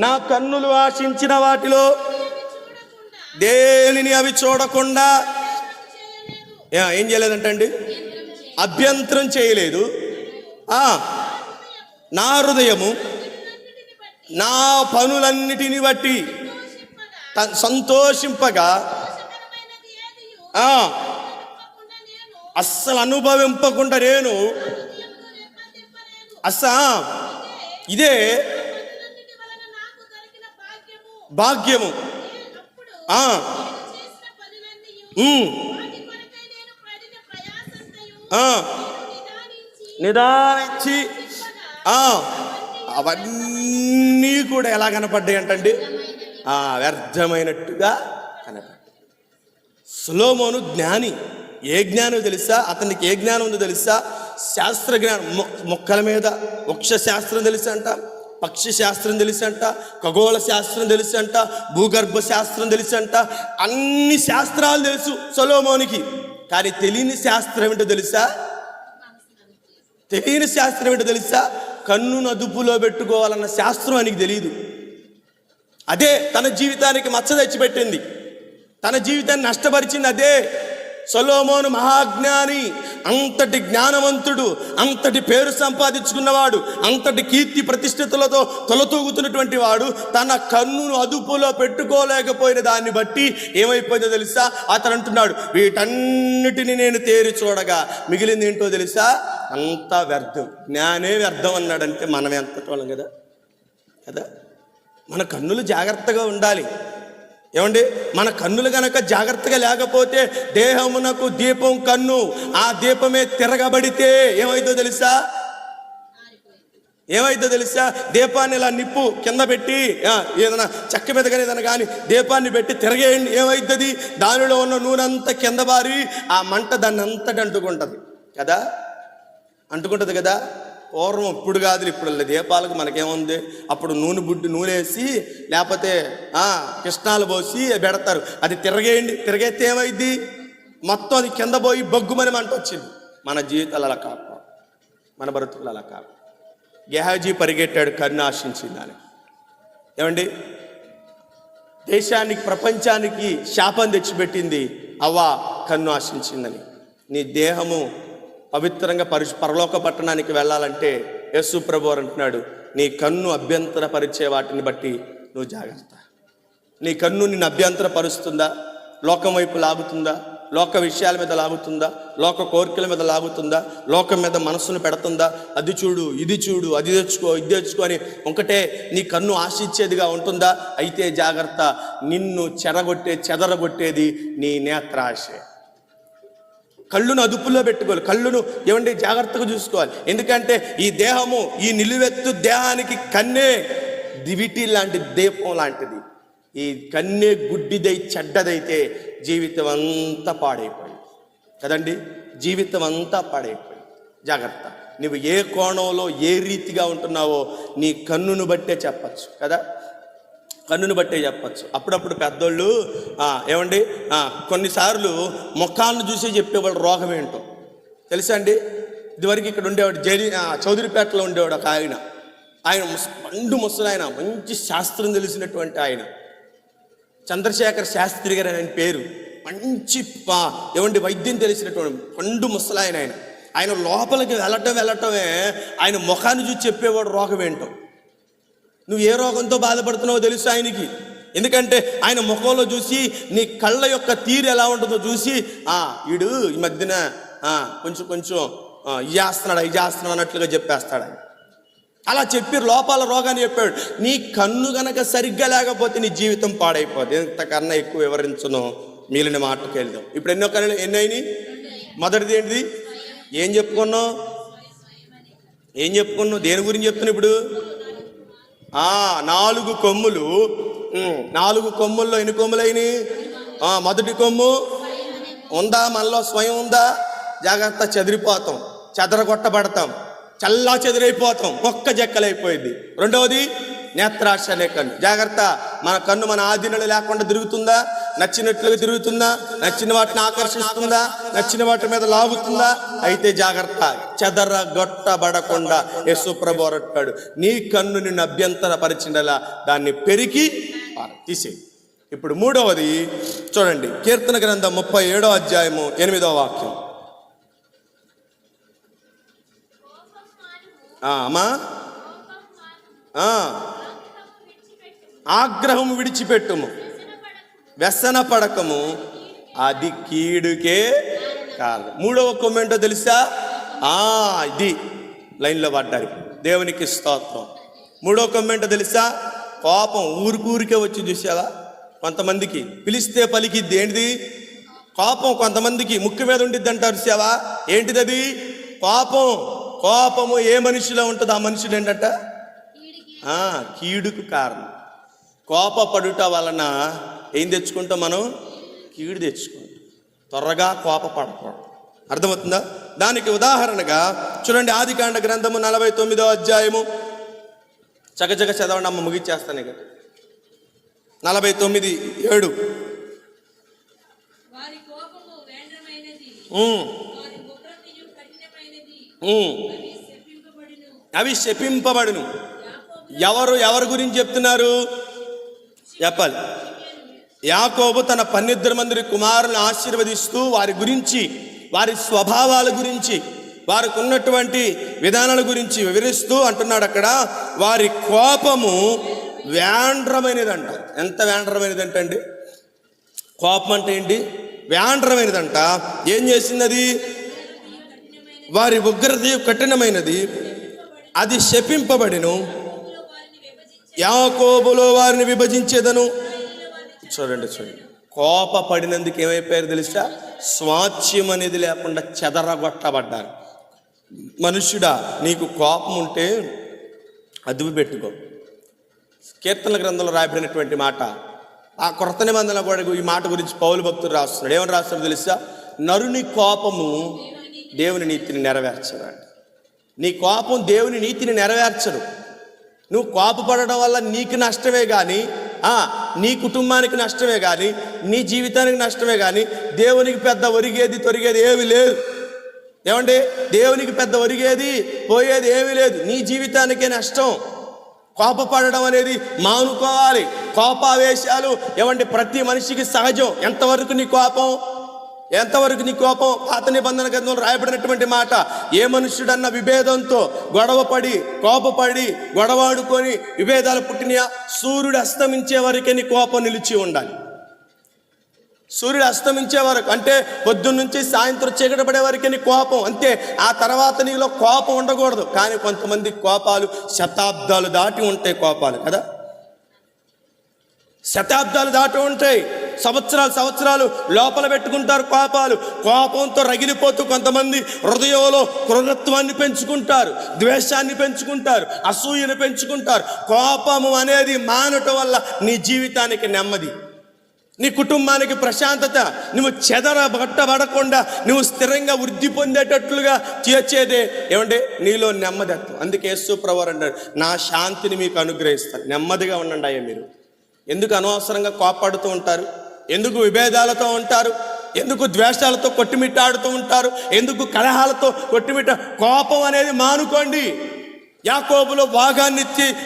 నా కన్నులు ఆశించిన వాటిలో దేనిని అవి చూడకుండా ఏం చేయలేదంటండి? అభ్యంతరం చేయలేదు. నా హృదయము నా పనులన్నిటిని బట్టి సంతోషింపగా అస్సలు అనుభవింపకుండా నేను ఇదే భాగ్యము. నిదానించి అవన్నీ కూడా ఎలా కనపడ్డాయి అంటండి? వ్యర్థమైనట్టుగా కనపడ్డాయి. సొలొమోను జ్ఞాని. ఏ జ్ఞానం తెలుసా? అతనికి ఏ జ్ఞానం ఉందో తెలుసా? శాస్త్ర జ్ఞానం. మొక్కల మీద వృక్ష శాస్త్రం తెలుసు అంట, పక్షి శాస్త్రం తెలుసు అంట, ఖగోళ శాస్త్రం తెలుసు అంట, భూగర్భ శాస్త్రం తెలుసు అంట. అన్ని శాస్త్రాలు తెలుసు సొలొమోనికి. కానీ తెలియని శాస్త్రం ఏంటో తెలుసా? కన్నును అదుపులో పెట్టుకోవాలన్న శాస్త్రం ఆయనకి తెలియదు. అదే తన జీవితానికి మచ్చ తెచ్చిపెట్టింది, తన జీవితాన్ని నష్టపరిచింది. అదే సొలొమోను మహాజ్ఞాని, అంతటి జ్ఞానవంతుడు, అంతటి పేరు సంపాదించుకున్నవాడు, అంతటి కీర్తి ప్రతిష్ఠితులతో తొలతూగుతున్నటువంటి వాడు తన కన్నును అదుపులో పెట్టుకోలేకపోయిన దాన్ని బట్టి ఏమైపోయిందో తెలుసా? అతను అంటున్నాడు, వీటన్నిటిని నేను తేరి చూడగా మిగిలింది ఏంటో తెలుసా? అంతా వ్యర్థం. జ్ఞానే వ్యర్థం అన్నాడంటే మనం ఎంత వాళ్ళం కదా. మన కన్నులు జాగ్రత్తగా ఉండాలి. ఏమండి, మన కన్నులు గనక జాగ్రత్తగా లేకపోతే దేహమునకు దీపం కన్ను. ఆ దీపమే తిరగబడితే ఏమైందో తెలుసా? దీపాన్ని ఇలా నిప్పు కింద పెట్టి ఏదైనా చెక్క మీద కానీ ఏదైనా కానీ దీపాన్ని పెట్టి తిరగేయండి, ఏమైతుంది? దానిలో ఉన్న నూనె అంతా కింద బారి ఆ మంట దాన్ని అంతటి అంటుకుంటుంది కదా. పూర్వం ఇప్పుడు కాదు, ఇప్పుడు దీపాలకు మనకేముంది? అప్పుడు నూనె వేసి లేకపోతే కృష్ణాలు పోసి పెడతారు. అది తిరగేస్తే ఏమైంది? మొత్తం అది కింద పోయి బొగ్గుమని మంట వచ్చింది. మన జీవితాలు అలా కాదు, మన బ్రతుకులు అలా కాదు. గెహాజీ పరిగెట్టాడు, కన్ను ఆశించింది అని. ఏమండి, దేశానికి ప్రపంచానికి శాపం తెచ్చిపెట్టింది అవ్వ కన్ను ఆశించిందని. నీ దేహము పవిత్రంగా పరలోక పట్టణానికి వెళ్ళాలంటే యేసు ప్రభువు అంటున్నాడు, నీ కన్ను అభ్యంతరపరిచే వాటిని బట్టి నువ్వు జాగ్రత్త. నీ కన్ను నిన్ను అభ్యంతరపరుస్తుందా? లోకం వైపు లాగుతుందా? లోక విషయాల మీద లాగుతుందా? లోక కోరికల మీద లాగుతుందా? లోకం మీద మనసును పెడుతుందా? అది చూడు, ఇది చూడు, అది తెచ్చుకో, ఇది తెచ్చుకో అని ఒకటే నీ కన్ను ఆశించేదిగా ఉంటుందా? అయితే జాగ్రత్త, నిన్ను చెదరగొట్టేది నీ నేత్రాశ. కళ్ళును అదుపులో పెట్టుకోవాలి. కళ్ళును ఏమంటే జాగ్రత్తగా చూసుకోవాలి. ఎందుకంటే ఈ దేహము, ఈ నిలువెత్తు దేహానికి కన్నే దివిటి లాంటి దీపం లాంటిది. ఈ కన్నే గుడ్డిదై చెడ్డదైతే జీవితం అంతా పాడైపోయింది కదండి. జీవితం అంతా పాడైపోయింది. జాగ్రత్త, నువ్వు ఏ కోణంలో ఏ రీతిగా ఉంటున్నావో నీ కన్నును బట్టే చెప్పచ్చు కదా. అప్పుడప్పుడు పెద్దోళ్ళు ఏమండి కొన్నిసార్లు ముఖాన్ని చూసి చెప్పేవాళ్ళు రోగం ఏంటో తెలుసా అండి. ఇదివరకు ఇక్కడ ఉండేవాడు చౌదరిపేటలో ఉండేవాడు ఒక ఆయన పండు ముసలాయన, మంచి శాస్త్రం తెలిసినటువంటి ఆయన, చంద్రశేఖర్ శాస్త్రి గారు ఆయన పేరు. మంచి ఏమండి వైద్యం తెలిసినటువంటి పండు ముసలాయన ఆయన. ఆయన లోపలికి వెళ్ళటమే ఆయన ముఖాన్ని చూసి చెప్పేవాడు రోగం ఏంటో. నువ్వు ఏ రోగంతో బాధపడుతున్నావో తెలుసు ఆయనకి. ఎందుకంటే ఆయన ముఖంలో చూసి నీ కళ్ళ యొక్క తీరు ఎలా ఉంటుందో చూసి వీడు ఈ మధ్యన కొంచెం ఇది చేస్తున్నాడు అన్నట్లుగా చెప్పేస్తాడు ఆయన. అలా చెప్పి లోపాల రోగాన్ని చెప్పాడు. నీ కన్ను గనక సరిగ్గా లేకపోతే నీ జీవితం పాడైపోతుంది. ఇంతకన్నా ఎక్కువ వివరించను, మిగిలిన మాటకి వెళ్దాం. ఇప్పుడు ఎన్నో కన్నులు ఎన్ని అయినాయి? మొదటిది ఏంటిది? ఏం చెప్పుకున్నావు? దేని గురించి చెప్తున్నా ఇప్పుడు? 4 కొమ్ములు. 4 కొమ్ముల్లో ఎన్ని కొమ్ములైనవి? మొదటి కొమ్ము ఉందా? మనలో స్వయం ఉందా? జాగ్రత్త, చెదిరిపోతాం, చెదరగొట్టబడతాం, చల్లా చెదిరైపోతాం, ఒక్క జక్కలైపోయింది. రెండవది నేత్రాశ అనే కన్ను. జాగ్రత్త, మన కన్ను మన ఆధీనంలో లేకుండా తిరుగుతుందా? నచ్చినట్లుగా తిరుగుతుందా? నచ్చిన వాటిని ఆకర్షిస్తుందా? నచ్చిన వాటి మీద లాగుతుందా? అయితే జాగ్రత్త, చెదరగొట్టబడకుండా యేసు ప్రభువు అంటాడు, నీ కన్ను నిన్ను అభ్యంతరపరిచిండలా దాన్ని పెరికి తీసేయి. ఇప్పుడు మూడవది చూడండి, కీర్తన గ్రంథం 37వ అధ్యాయము 8వ వాక్యం. అమ్మా, ఆగ్రహం విడిచిపెట్టుము, వ్యసన పడకము, అది కీడుకే కారణం. మూడవ కొమ్మేంటో తెలుసా? ఇది లైన్లో పడ్డారు. దేవునికి స్తోత్రం. మూడవ కొమ్మేంటో తెలుసా? కోపం. ఊరికే వచ్చి చూసావా? కొంతమందికి పిలిస్తే పలికిద్ది. ఏంటిది? కోపం. కొంతమందికి ముక్కు మీద ఉండిద్ది అంటారు. చూసావా? ఏంటిది అది? కోపము ఏ మనిషిలో ఉంటుంది? ఆ మనుషుడు ఏంటంట? కీడుకు కారణం. కోపపడుట వలన ఏం తెచ్చుకుంటాం మనం? కీడు తెచ్చుకుంటాం. త్వరగా కోపపడకూడదు. అర్థమవుతుందా? దానికి ఉదాహరణగా చూడండి, ఆదికాండ గ్రంథము 49వ అధ్యాయము. చకచక చదవండి అమ్మ, ముగిచ్చేస్తాను ఇక. 49:7. అవి శపింపబడును. ఎవరు గురించి చెప్తున్నారు? చెప్పాలి. యాకోబు తన 12 మంది కుమారులను ఆశీర్వదిస్తూ వారి గురించి, వారి స్వభావాల గురించి, వారికి ఉన్నటువంటి విధానాల గురించి వివరిస్తూ అంటున్నాడు అక్కడ, వారి కోపము వ్యాండ్రమైనదంట. ఎంత వ్యాండ్రమైనదంట అండి? కోపం అంటే ఏంటి? వ్యాండ్రమైనదంట. ఏం చేసింది అది? వారి ఉగ్రత కఠినమైనది, అది శపింపబడిను, యాకోబులో వారిని విభజించేదను. చూడండి, కోపపడినందుకు ఏమైపోయారు తెలుసా? స్వాచ్ఛ్యం అనేది లేకుండా చెదరగొట్టబడ్డారు. మనుష్యుడా, నీకు కోపం ఉంటే అదుపు పెట్టుకో. కీర్తన గ్రంథంలో రాయబడినటువంటి మాట, ఆ కొత్త నిబంధన కూడా ఈ మాట గురించి పౌలు భక్తుడు రాస్తున్నాడు. ఏమని రాస్తున్నాడు తెలుసా? నరుని కోపము దేవుని నీతిని నెరవేర్చడు. నీ కోపం దేవుని నీతిని నెరవేర్చడు. నువ్వు కోపపడడం వల్ల నీకు నష్టమే కానీ, నీ కుటుంబానికి నష్టమే కానీ, నీ జీవితానికి నష్టమే కానీ, దేవునికి పెద్ద తొరిగేది ఏమీ లేదు. ఏమండి? దేవునికి పెద్ద పోయేది ఏమీ లేదు. నీ జీవితానికే నష్టం. కోపపడడం అనేది మానుకోవాలి. కోపావేశాలు ఏమండి ప్రతి మనిషికి సహజం. ఎంతవరకు నీ కోపం? పాత నిబంధన గ్రంథంలో రాయబడినటువంటి మాట, ఏ మనుష్యుడన్న విభేదంతో కోపపడి గొడవాడుకొని విభేదాలు పుట్టినయా? సూర్యుడు అస్తమించే వరకే నీ కోపం నిలిచి ఉండాలి. సూర్యుడు అస్తమించే వరకు అంటే పొద్దున్న నుంచి సాయంత్రం చీకటి పడే వరకే నీ కోపం, అంతే. ఆ తర్వాత నీలో కోపం ఉండకూడదు. కానీ కొంతమంది కోపాలు శతాబ్దాలు దాటి ఉంటాయి. కోపాలు కదా, శతాబ్దాలు దాటి ఉంటాయి. సంవత్సరాలు లోపల పెట్టుకుంటారు కోపాలు. కోపంతో రగిలిపోతూ కొంతమంది హృదయంలో క్రూరత్వాన్ని పెంచుకుంటారు, ద్వేషాన్ని పెంచుకుంటారు, అసూయను పెంచుకుంటారు. కోపము అనేది మానటం వల్ల నీ జీవితానికి నెమ్మది, నీ కుటుంబానికి ప్రశాంతత, నువ్వు చెదరగొట్టబడకుండా నువ్వు స్థిరంగా వృద్ధి పొందేటట్లుగా చేర్చేదే ఏమంటే నీలో నెమ్మదత్వం. అందుకే యేసు ప్రభువు అన్నాడు, నా శాంతిని మీకు అనుగ్రహిస్తాను, నెమ్మదిగా ఉండండి అయ్యా. మీరు ఎందుకు అనవసరంగా కోపడుతూ ఉంటారు? ఎందుకు విభేదాలతో ఉంటారు? ఎందుకు ద్వేషాలతో కొట్టుమిట్టాడుతూ ఉంటారు? ఎందుకు కలహాలతో కోపం అనేది మానుకోండి. యాకోబులో భాగాన్ని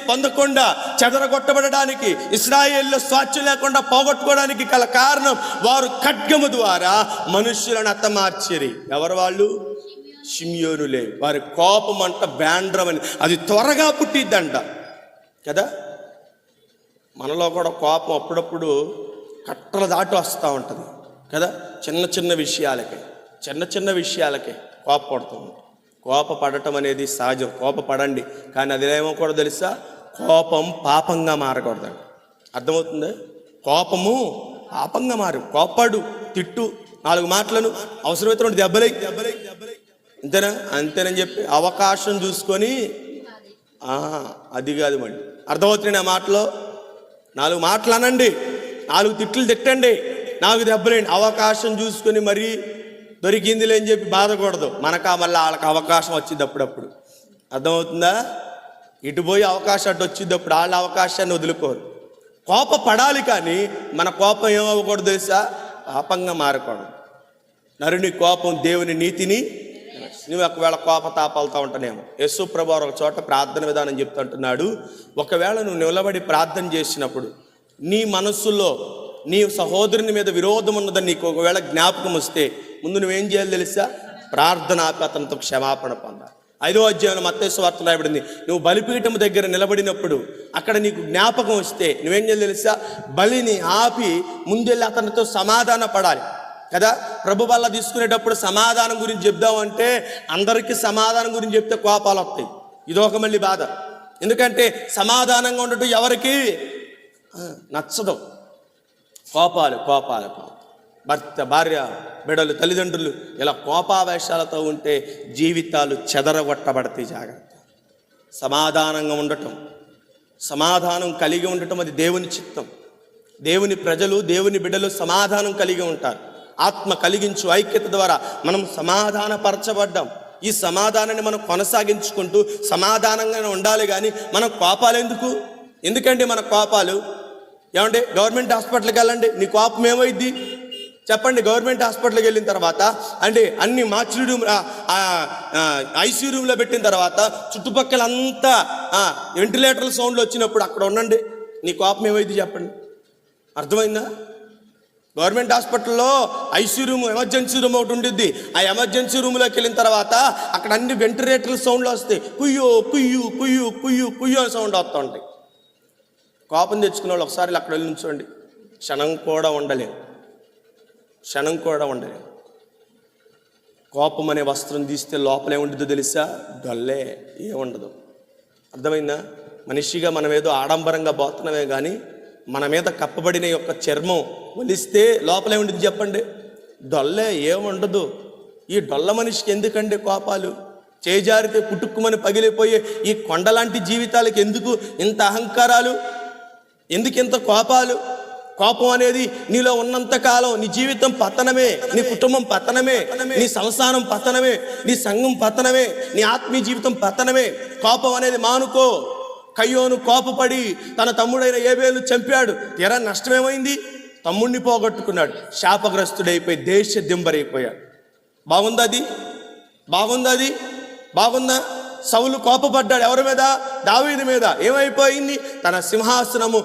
పొందకుండా చెదరగొట్టబడడానికి, ఇశ్రాయేలులో స్వాచ్ఛ్యం లేకుండా పోగొట్టుకోవడానికి గల కారణం, వారు ఖడ్గము ద్వారా మనుష్యులను హతమార్చిరి. ఎవరు వాళ్ళు? షిమ్యోనులే, వారి కోపం అంట బ్యాండ్రమని, అది త్వరగా పుట్టిద్దంట కదా. మనలో కూడా కోపం అప్పుడప్పుడు కట్టల దాటి వస్తూ ఉంటుంది కదా. చిన్న చిన్న విషయాలకే కోపపడుతుంది. కోపపడటం అనేది సహజం, కోపపడండి. కానీ అది ఏమో కూడా తెలుసా, కోపం పాపంగా మారకూడదండి. అర్థమవుతుందా? కోపము పాపంగా మారు. కోపడు, తిట్టు, 4 మాటలను, అవసరమైతే 2 దెబ్బలై అంతేనని చెప్పి అవకాశం చూసుకొని అది కాదు మళ్ళీ. అర్థమవుతుంది నా మాటలో? 4 మాటలు అనండి, 4 తిట్లు తిట్టండి, 4 దెబ్బలేండి. అవకాశం చూసుకొని మరీ దొరికిందిలే అని చెప్పి బాధకూడదు. మళ్ళీ వాళ్ళకి అవకాశం వచ్చింది అప్పుడప్పుడు. అర్థమవుతుందా? ఇటు పోయి అవకాశం అటు వచ్చినప్పుడు వాళ్ళ అవకాశాన్ని వదులుకోరు. కోపపడాలి, కానీ మన కోపం ఏమవ్వకూడదు తెలుసా, పాపంగా మారకూడదు. నరుని కోపం దేవుని నీతిని. నువ్వు ఒకవేళ కోపతాపాలతో ఉంటానేమో. యేసు ప్రభువారు ఒక చోట ప్రార్థన విధానం చెప్తుంటున్నాడు. ఒకవేళ నువ్వు నిలబడి ప్రార్థన చేసినప్పుడు నీ మనస్సులో నీ సహోదరుని మీద విరోధం ఉన్నదని నీకు ఒకవేళ జ్ఞాపకం వస్తే ముందు నువ్వేం చేయాలి తెలుసా, ప్రార్థన ఆపి అతనితో క్షమాపణ పొందాలి. 5వ అధ్యాయంలో మత్తయి సువార్త రాయబడింది, నువ్వు బలిపీఠం దగ్గర నిలబడినప్పుడు అక్కడ నీకు జ్ఞాపకం వస్తే నువ్వేం చేయాలి తెలుసా, బలిని ఆపి ముందెళ్ళి అతనితో సమాధాన పడాలి కదా. ప్రభు వల్ల తీసుకునేటప్పుడు సమాధానం గురించి చెప్దామంటే అందరికీ సమాధానం గురించి చెప్తే కోపాలు వస్తాయి. ఇదొక మళ్ళీ బాధ. ఎందుకంటే సమాధానంగా ఉండటం ఎవరికి నచ్చదు. కోపాలు భర్త, భార్య, బిడ్డలు, తల్లిదండ్రులు ఇలా కోపావేశాలతో ఉంటే జీవితాలు చెదరగొట్టబడతాయి. జాగ్రత్త. సమాధానంగా ఉండటం, సమాధానం కలిగి ఉండటం అది దేవుని చిత్తం. దేవుని ప్రజలు, దేవుని బిడ్డలు సమాధానం కలిగి ఉంటారు. ఆత్మ కలిగించు ఐక్యత ద్వారా మనం సమాధానపరచబడ్డాం. ఈ సమాధానాన్ని మనం కొనసాగించుకుంటూ సమాధానంగానే ఉండాలి. కానీ మన కోపాలు ఎందుకండి మన కోపాలు? ఏమంటే గవర్నమెంట్ హాస్పిటల్కి వెళ్ళండి, నీ కోపం ఏమైద్ది చెప్పండి. గవర్నమెంట్ హాస్పిటల్కి వెళ్ళిన తర్వాత అంటే అన్ని మార్చి రూమ్, ఐసీయూ రూమ్లో పెట్టిన తర్వాత చుట్టుపక్కల అంతా వెంటిలేటర్ల సౌండ్లు వచ్చినప్పుడు అక్కడ ఉండండి, నీ కోపం ఏమైద్ది చెప్పండి. అర్థమైందా? గవర్నమెంట్ హాస్పిటల్లో ఐసీయూ రూమ్, ఎమర్జెన్సీ రూమ్ ఒకటి ఉంటుంది. ఆ ఎమర్జెన్సీ రూమ్లోకి వెళ్ళిన తర్వాత అక్కడ అన్ని వెంటిలేటర్ల సౌండ్లు వస్తాయి. కుయ్యో కుయ్యు కుయ్యు కుయ్యు కుయ్యో అని సౌండ్ వస్తూ ఉంటాయి. కోపం తెచ్చుకున్న వాళ్ళు ఒకసారి అక్కడ వెళ్ళి నుంచోండి, క్షణం కూడా ఉండలేము. కోపం అనే వస్త్రం తీస్తే లోపల ఏముంటుందో తెలుసా, డొల్లే, ఏముండదు. అర్థమైందా? మనిషిగా మనం ఏదో ఆడంబరంగా పోతున్నామే, కానీ మన మీద కప్పబడిన యొక్క చర్మం ఒలిస్తే లోపల ఏముంటుంది చెప్పండి, డొల్లే, ఏముండదు. ఈ డొల్ల మనిషికి ఎందుకండి కోపాలు? చేజారితే పుట్టుక్కుమని పగిలిపోయే ఈ కొండలాంటి జీవితాలకు ఎందుకు ఇంత అహంకారాలు? ఎందుకు ఇంత కోపాలు? కోపం అనేది నీలో ఉన్నంతకాలం నీ జీవితం పతనమే, నీ కుటుంబం పతనమే, నీ సంసారం పతనమే, నీ సంఘం పతనమే, నీ ఆత్మీయ జీవితం పతనమే. కోపం అనేది మానుకో. కయ్యోను కోపపడి తన తమ్ముడైన ఏబేలు చంపాడు. తీరా నష్టమేమైంది? తమ్ముడిని పోగొట్టుకున్నాడు. శాపగ్రస్తుడైపోయి దేశ దింబరైపోయాడు. బాగుందా? సౌలు కోపపడ్డాడు. ఎవరి మీద? దావీదు మీద. ఏమైపోయింది? తన సింహాసనము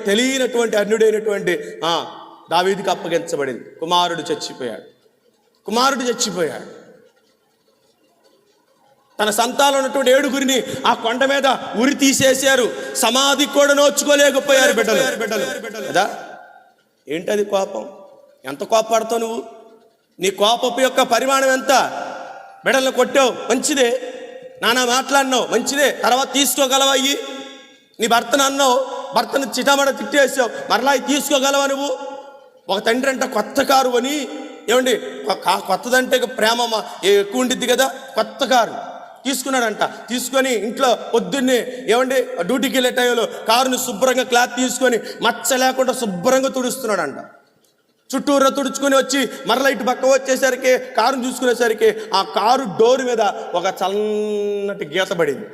తెలియనటువంటి అన్యుడైనటువంటి దావీదుకి అప్పగించబడింది. కుమారుడు చచ్చిపోయాడు. తన సంతానం ఉన్నటువంటి 7గురిని ఆ కొండ మీద ఉరి తీసేశారు. సమాధి కూడా నోచుకోలేకపోయారు బిడ్డలు కదా. ఏంటది కోపం? ఎంత కోపపడతావు నువ్వు? నీ కోపపు యొక్క పరిమాణం ఎంత? బిడ్డలను కొట్టావు, మంచిదే. నానా మాట్లాడినావు, మంచిదే. తర్వాత తీసుకోగలవయ్యి. నీ భర్తను అన్నావు, భర్తను చిటమడ తిట్టేసావు, మరలా తీసుకోగలవా నువ్వు? ఒక తండ్రి అంటే కొత్త కారు అని, కొత్తదంటే ప్రేమ ఎక్కువ ఉండిద్ది కదా. కొత్త కారు తీసుకున్నాడంట. తీసుకొని ఇంట్లో పొద్దున్నే డ్యూటీకి వెళ్ళే టైంలో కారుని శుభ్రంగా క్లాత్ తీసుకొని మచ్చ లేకుండా శుభ్రంగా తుడుస్తున్నాడంట. చుట్టూరా తుడుచుకొని వచ్చి మరలా ఇటు పక్క వచ్చేసరికి కారుని చూసుకునేసరికి ఆ కారు డోర్ మీద ఒక సన్నటి గీత పడింది.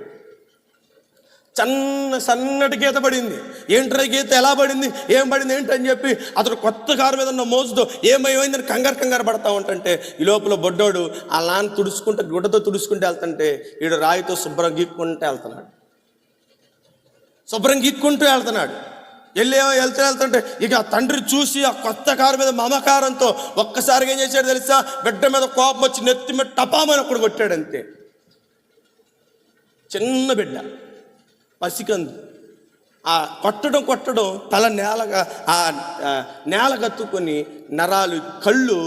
సన్నటి గీత పడింది. ఏంట్రా గీత ఎలా పడింది, ఏం పడింది ఏంటని చెప్పి అతడు కొత్త కారు మీద ఉన్న మోజుతో ఏమైందని కంగారు పడతా ఉంటుంటే ఈ లోపల బొడ్డోడు ఆ నాన్న గుడ్డతో తుడుచుకుంటూ వెళ్తుంటే వీడు రాయితో శుభ్రం గీక్కుంటూ వెళ్తున్నాడు. వెళ్తుంటే ఇక ఆ తండ్రి చూసి ఆ కొత్త కారు మీద మమకారంతో ఒక్కసారిగా ఏం చేశాడు తెలుసా, బిడ్డ మీద కోపం వచ్చి నెత్తి మీద టపామని ఒకడు కొట్టాడు అంతే. చిన్న బిడ్డ, పసికందు. ఆ కొట్టడం తల నేల కత్తుకొని నరాలు కళ్ళు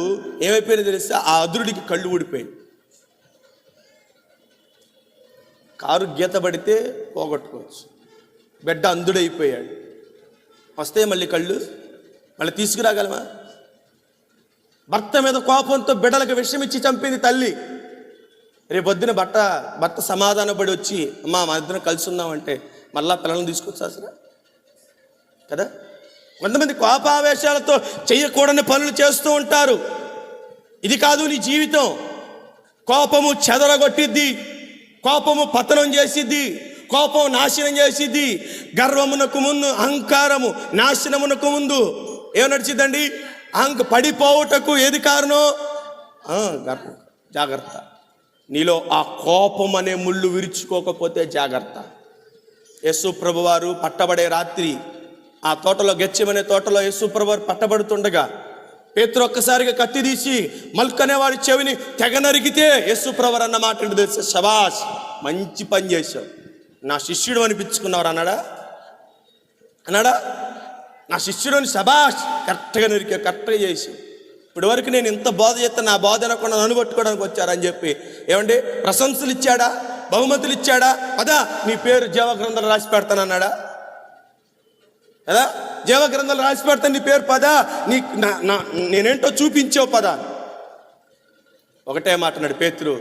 ఏమైపోయినా తెలుసా, ఆ అదురుడికి కళ్ళు ఊడిపోయాయి. కారు గీత పడితే పోగొట్టుకోవచ్చు, బిడ్డ అంధుడైపోయాడు. వస్తే మళ్ళీ కళ్ళు మళ్ళీ తీసుకురాగలమా? భర్త మీద కోపంతో బిడ్డలకు విషమిచ్చి చంపింది తల్లి. రేపొద్దున భర్త సమాధానపడి వచ్చి అమ్మా మా ఇద్దరం కలిసి ఉన్నామంటే మళ్ళా పిల్లలను తీసుకొచ్చా అసలు కదా. కొంతమంది కోపావేశాలతో చేయకూడని పనులు చేస్తూ ఉంటారు. ఇది కాదు నీ జీవితం. కోపము చెదరగొట్టిద్ది, కోపము పతనం చేసిద్ది, కోపం నాశనం చేసిద్ది. గర్వమునకు ముందు అహంకారము, నాశనమునకు ముందు ఏం నడిచిద్దండి? పడిపోవుటకు ఏది కారణం? గర్వం. జాగ్రత్త, నీలో ఆ కోపం అనే ముళ్ళు విరుచుకోకపోతే జాగ్రత్త. యేసు ప్రభువారు పట్టబడే రాత్రి ఆ తోటలో, గెత్సేమనే తోటలో యేసు ప్రభువారు పట్టబడుతుండగా పేతురు ఒక్కసారిగా కత్తి తీసి మల్కనేవాడి చెవిని తెగ నరికితే యేసు ప్రభువారు అన్న మాట ఏంటో తెలుసా? శబాష్, మంచి పని చేశావు, నా శిష్యుడు అనిపించుకున్నావు అన్నాడా? నా శిష్యుడు శబాష్, కరెక్ట్గా చేసావు. ఇప్పటి వరకు నేను ఇంత బోధ చేస్తే నా బోధ అనకుండా నన్ను పట్టుకోవడానికి వచ్చారని చెప్పి ఏమంటే ప్రశంసలు ఇచ్చాడా? బహుమతులు ఇచ్చాడా? పదా నీ పేరు జీవగ్రంథాలు రాసి పెడతానన్నాడా? కదా, జీవగ్రంథాలు రాసి పెడతాను నీ పేరు, పదా నేనేంటో చూపించావు పదా. ఒకటే మాట్లాడు పేతురు,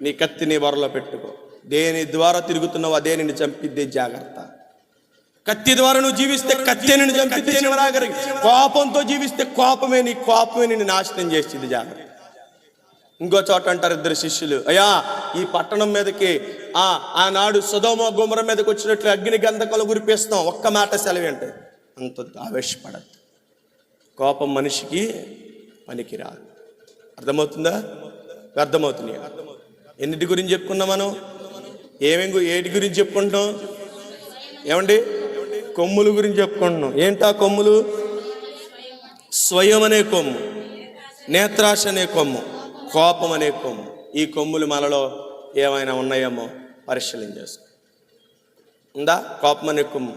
నీ కత్తి నీ వరలో పెట్టుకో, దేని ద్వారా తిరుగుతున్నావు అదే నిన్ను చంపిద్దే, జాగ్రత్త. కత్తి ద్వారా నువ్వు జీవిస్తే కత్తి నిన్ను చంపిద్దే, చివరాగరికి కోపంతో జీవిస్తే కోపమే నిన్ను నాశనం చేస్తుంది, జాగ్రత్త. ఇంకో చోట అంటారు ఇద్దరు శిష్యులు, అయ్యా ఈ పట్టణం మీదకి ఆనాడు సొదొమ గొమొర్రా మీదకి వచ్చినట్లు అగ్ని గంధకాలు కురిపిస్తాం, ఒక్క మాట సెలవు అంటే అంత ఆవేశపడద్దు. కోపం మనిషికి పనికిరాదు. అర్థమవుతుందా? అర్థమవుతుంది. ఎన్నిటి గురించి చెప్పుకున్నాం మనం? ఏటి గురించి చెప్పుకుంటున్నాం? ఏమండి, కొమ్ముల గురించి చెప్పుకుంటున్నాం. ఏంటా కొమ్ములు? స్వయం అనే కొమ్ము, నేత్రాశ అనే కొమ్ము, కోపం అనే కొమ్ము. ఈ కొమ్ములు మనలో ఏమైనా ఉన్నాయేమో పరిశీలన చేసుకో. ఉందా కోపం అనే కొమ్ము?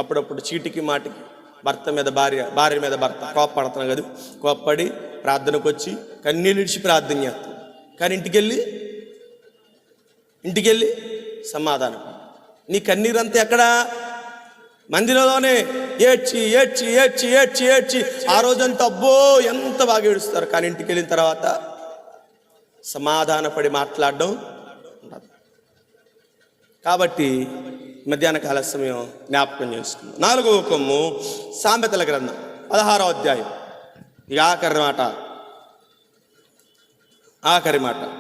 అప్పుడప్పుడు చీటికి మాటికి భర్త మీద భార్య మీద భర్త కోపపడుతున్నాం కదా, కోపపడి ప్రార్థనకు వచ్చి కన్నీళ్ళు ఇడిచి ప్రార్థన చేస్తాం. కానీ ఇంటికెళ్ళి సమాధానం. నీ కన్నీరంతా ఎక్కడా? మందిరంలోనే ఏడ్చి ఏడ్చి ఏడ్చి ఏడ్చి ఏడ్చి ఆ రోజంతా అబ్బో ఎంత బాగా ఏడుస్తారు. కానీ ఇంటికి వెళ్ళిన తర్వాత సమాధానపడి మాట్లాడడం ఉండదు. కాబట్టి మధ్యాహ్న కాల సమయం జ్ఞాపకం చేసుకుందాం. 4వ కొమ్ము సామెతల గ్రంథం 16వ అధ్యాయం. ఇక ఆఖరి మాట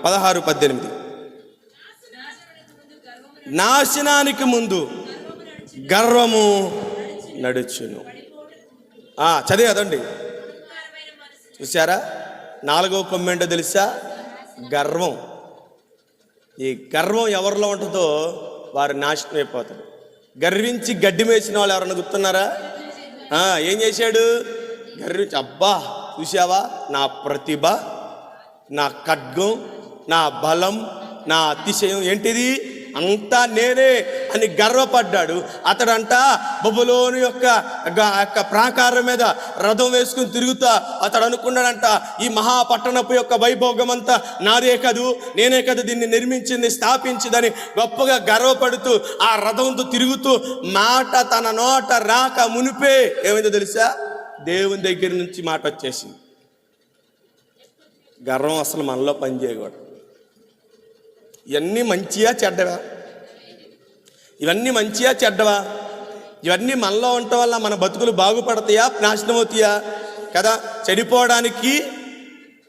16-18. నాశనానికి ముందు గర్వము నడుచును. చదివేదండి, చూసారా? 4వ కొమ్ము ఏంటో తెలుసా? గర్వం. ఈ గర్వం ఎవరిలో ఉంటుందో వారు నాశనం అయిపోతారు. గర్వించి గడ్డి మేసిన వాళ్ళు ఎవరన్నా గుర్తున్నారా? ఏం చేశాడు? గర్వించి, అబ్బా చూసావా నా ప్రతిభ, నా ఖడ్గం, నా బలం, నా అతిశయం ఏంటిది అంతా నేనే అని గర్వపడ్డాడు. అతడంట బబులోను యొక్క ప్రాకారం మీద రథం వేసుకుని తిరుగుతా అతడు అనుకున్నాడంట, ఈ మహాపట్టణపు యొక్క వైభోగం అంతా నాదే కదూ, నేనే కదా దీన్ని నిర్మించింది, స్థాపించిందని గొప్పగా గర్వపడుతూ ఆ రథంతో తిరుగుతూ మాట తన నోట రాక మునిపే ఏమైందో తెలుసా? దేవుని దగ్గర నుంచి మాట వచ్చేసింది. గర్వం అసలు మనలో పనిచేయకూడదు. ఇవన్నీ మంచియా చెడ్డవా? ఇవన్నీ మనలో ఉండటం వల్ల మన బతుకులు బాగుపడతాయా, నాశనం అవుతాయా? కదా, చెడిపోవడానికి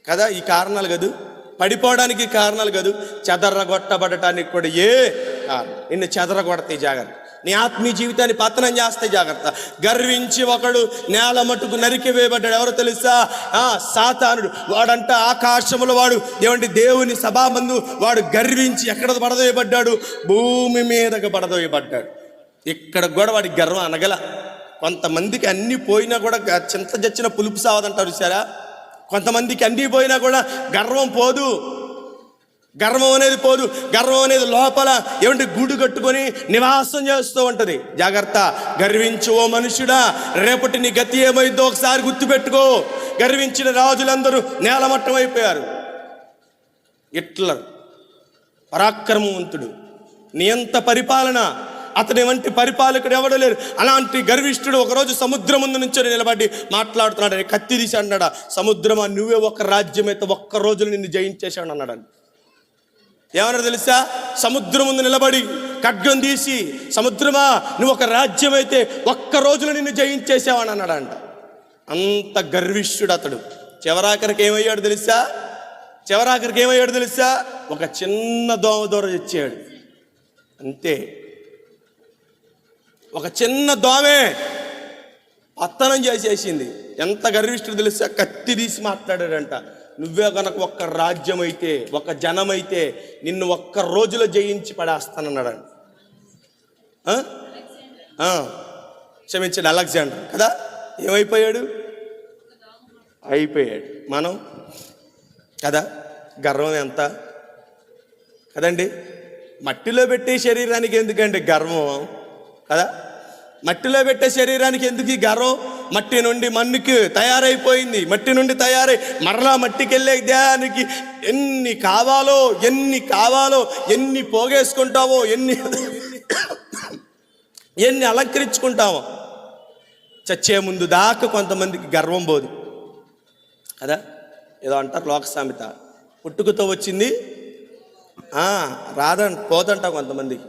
కదా ఈ కారణాలు కాదు, పడిపోవడానికి కారణాలు కాదు, చెదరగొట్టబడటానికి కూడా కారణం. నిన్ను చెదరగొడతాయి, జాగ్రత్త. నీ ఆత్మీయ జీవితాన్ని పతనం చేస్తే జాగ్రత్త. గర్వించి ఒకడు నేల మట్టుకు నరికి వేయబడ్డాడు. ఎవరో తెలుసా? సాతానుడు. వాడంట ఆకాశములో వాడు దేవుని సభామందు వాడు గర్వించి ఎక్కడ పడదోయబడ్డాడు? భూమి మీదకి పడదోయబడ్డాడు. ఇక్కడ కూడా వాడి గర్వం అనగల. కొంతమందికి అన్నీ పోయినా కూడా చింత చచ్చిన పులుపు సావదంటారు చూసారా. కొంతమందికి అన్నీ పోయినా కూడా గర్వం పోదు, గర్వం అనేది పోదు. గర్వం అనేది లోపల ఏమంటే గూడు కట్టుకొని నివాసం చేస్తూ ఉంటుంది. జాగ్రత్త, గర్వించు ఓ మనుషుడా, రేపటి నీ గతి ఏమైందో ఒకసారి గుర్తుపెట్టుకో. గర్వించిన రాజులందరూ నేలమట్టం అయిపోయారు. హిట్లర్ పరాక్రమవంతుడు, నియంత పరిపాలన, అతని వంటి పరిపాలకుడు ఎవడో లేరు. అలాంటి గర్విష్ఠుడు ఒకరోజు సముద్రం ముందు నుంచి నిలబడి మాట్లాడుతున్నాడు. కత్తి తీసి అన్నాడా, సముద్రమా నువ్వే ఒక రాజ్యం అయితే ఒక్క రోజులో నిన్ను జయించేశాడు అన్నాడు. ఏమన్నాడు తెలుసా? సముద్రం ముందు నిలబడి ఖడ్గం తీసి, సముద్రమా నువ్వు ఒక రాజ్యం అయితే ఒక్క రోజులో నిన్ను జయించేసావని అన్నాడంట. అంత గర్విష్ఠుడు అతడు. చివరాఖరికి ఏమయ్యాడు తెలుసా? ఒక చిన్న దోమ దూర తెచ్చాడు అంతే. ఒక చిన్న దోమే పత్తనం చేసేసింది. ఎంత గర్విష్ఠుడు తెలుసా? కత్తి తీసి మాట్లాడాడంట, నువ్వే కనుక ఒక్క రాజ్యం అయితే, ఒక జనమైతే నిన్ను ఒక్క రోజులో జయించి పడేస్తానన్నాడు. క్షమించండి, అలెగ్జాండర్ కదా. ఏమైపోయాడు? అయిపోయాడు. మనం కదా, గర్వం ఎంత కదండి. మట్టిలో పెట్టే శరీరానికి ఎందుకండి గర్వం కదా? మట్టిలో పెట్టే శరీరానికి ఎందుకు ఈ గర్వం? మట్టి నుండి మన్నుకి తయారైపోయింది, మట్టి నుండి తయారై మరలా మట్టికి వెళ్ళే దేహానికి ఎన్ని కావాలో ఎన్ని పోగేసుకుంటావో, ఎన్ని అలంకరించుకుంటావో. చచ్చే ముందు దాకా కొంతమందికి గర్వం పోదు కదా. ఏదో అంటారు లోక సామెత, పుట్టుకతో వచ్చింది పోదంట కొంతమందికి.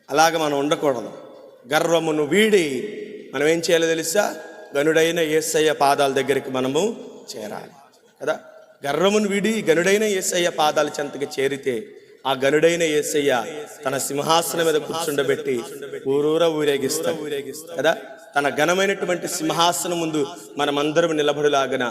అలాగ మనం ఉండకూడదు. గర్వమును వీడి మనం ఏం చేయాలో తెలుసా? గనుడైన యేసయ్య పాదాల దగ్గరికి మనము చేరాలి కదా. గర్వమును వీడి గనుడైన యేసయ్య పాదాల చెంతకి చేరితే ఆ గనుడైన యేసయ్య తన సింహాసనం మీద కూర్చుండబెట్టి ఊరూర ఊరేగిస్తాడు కదా. తన ఘనమైనటువంటి సింహాసనం ముందు మనమందరం నిలబడులాగన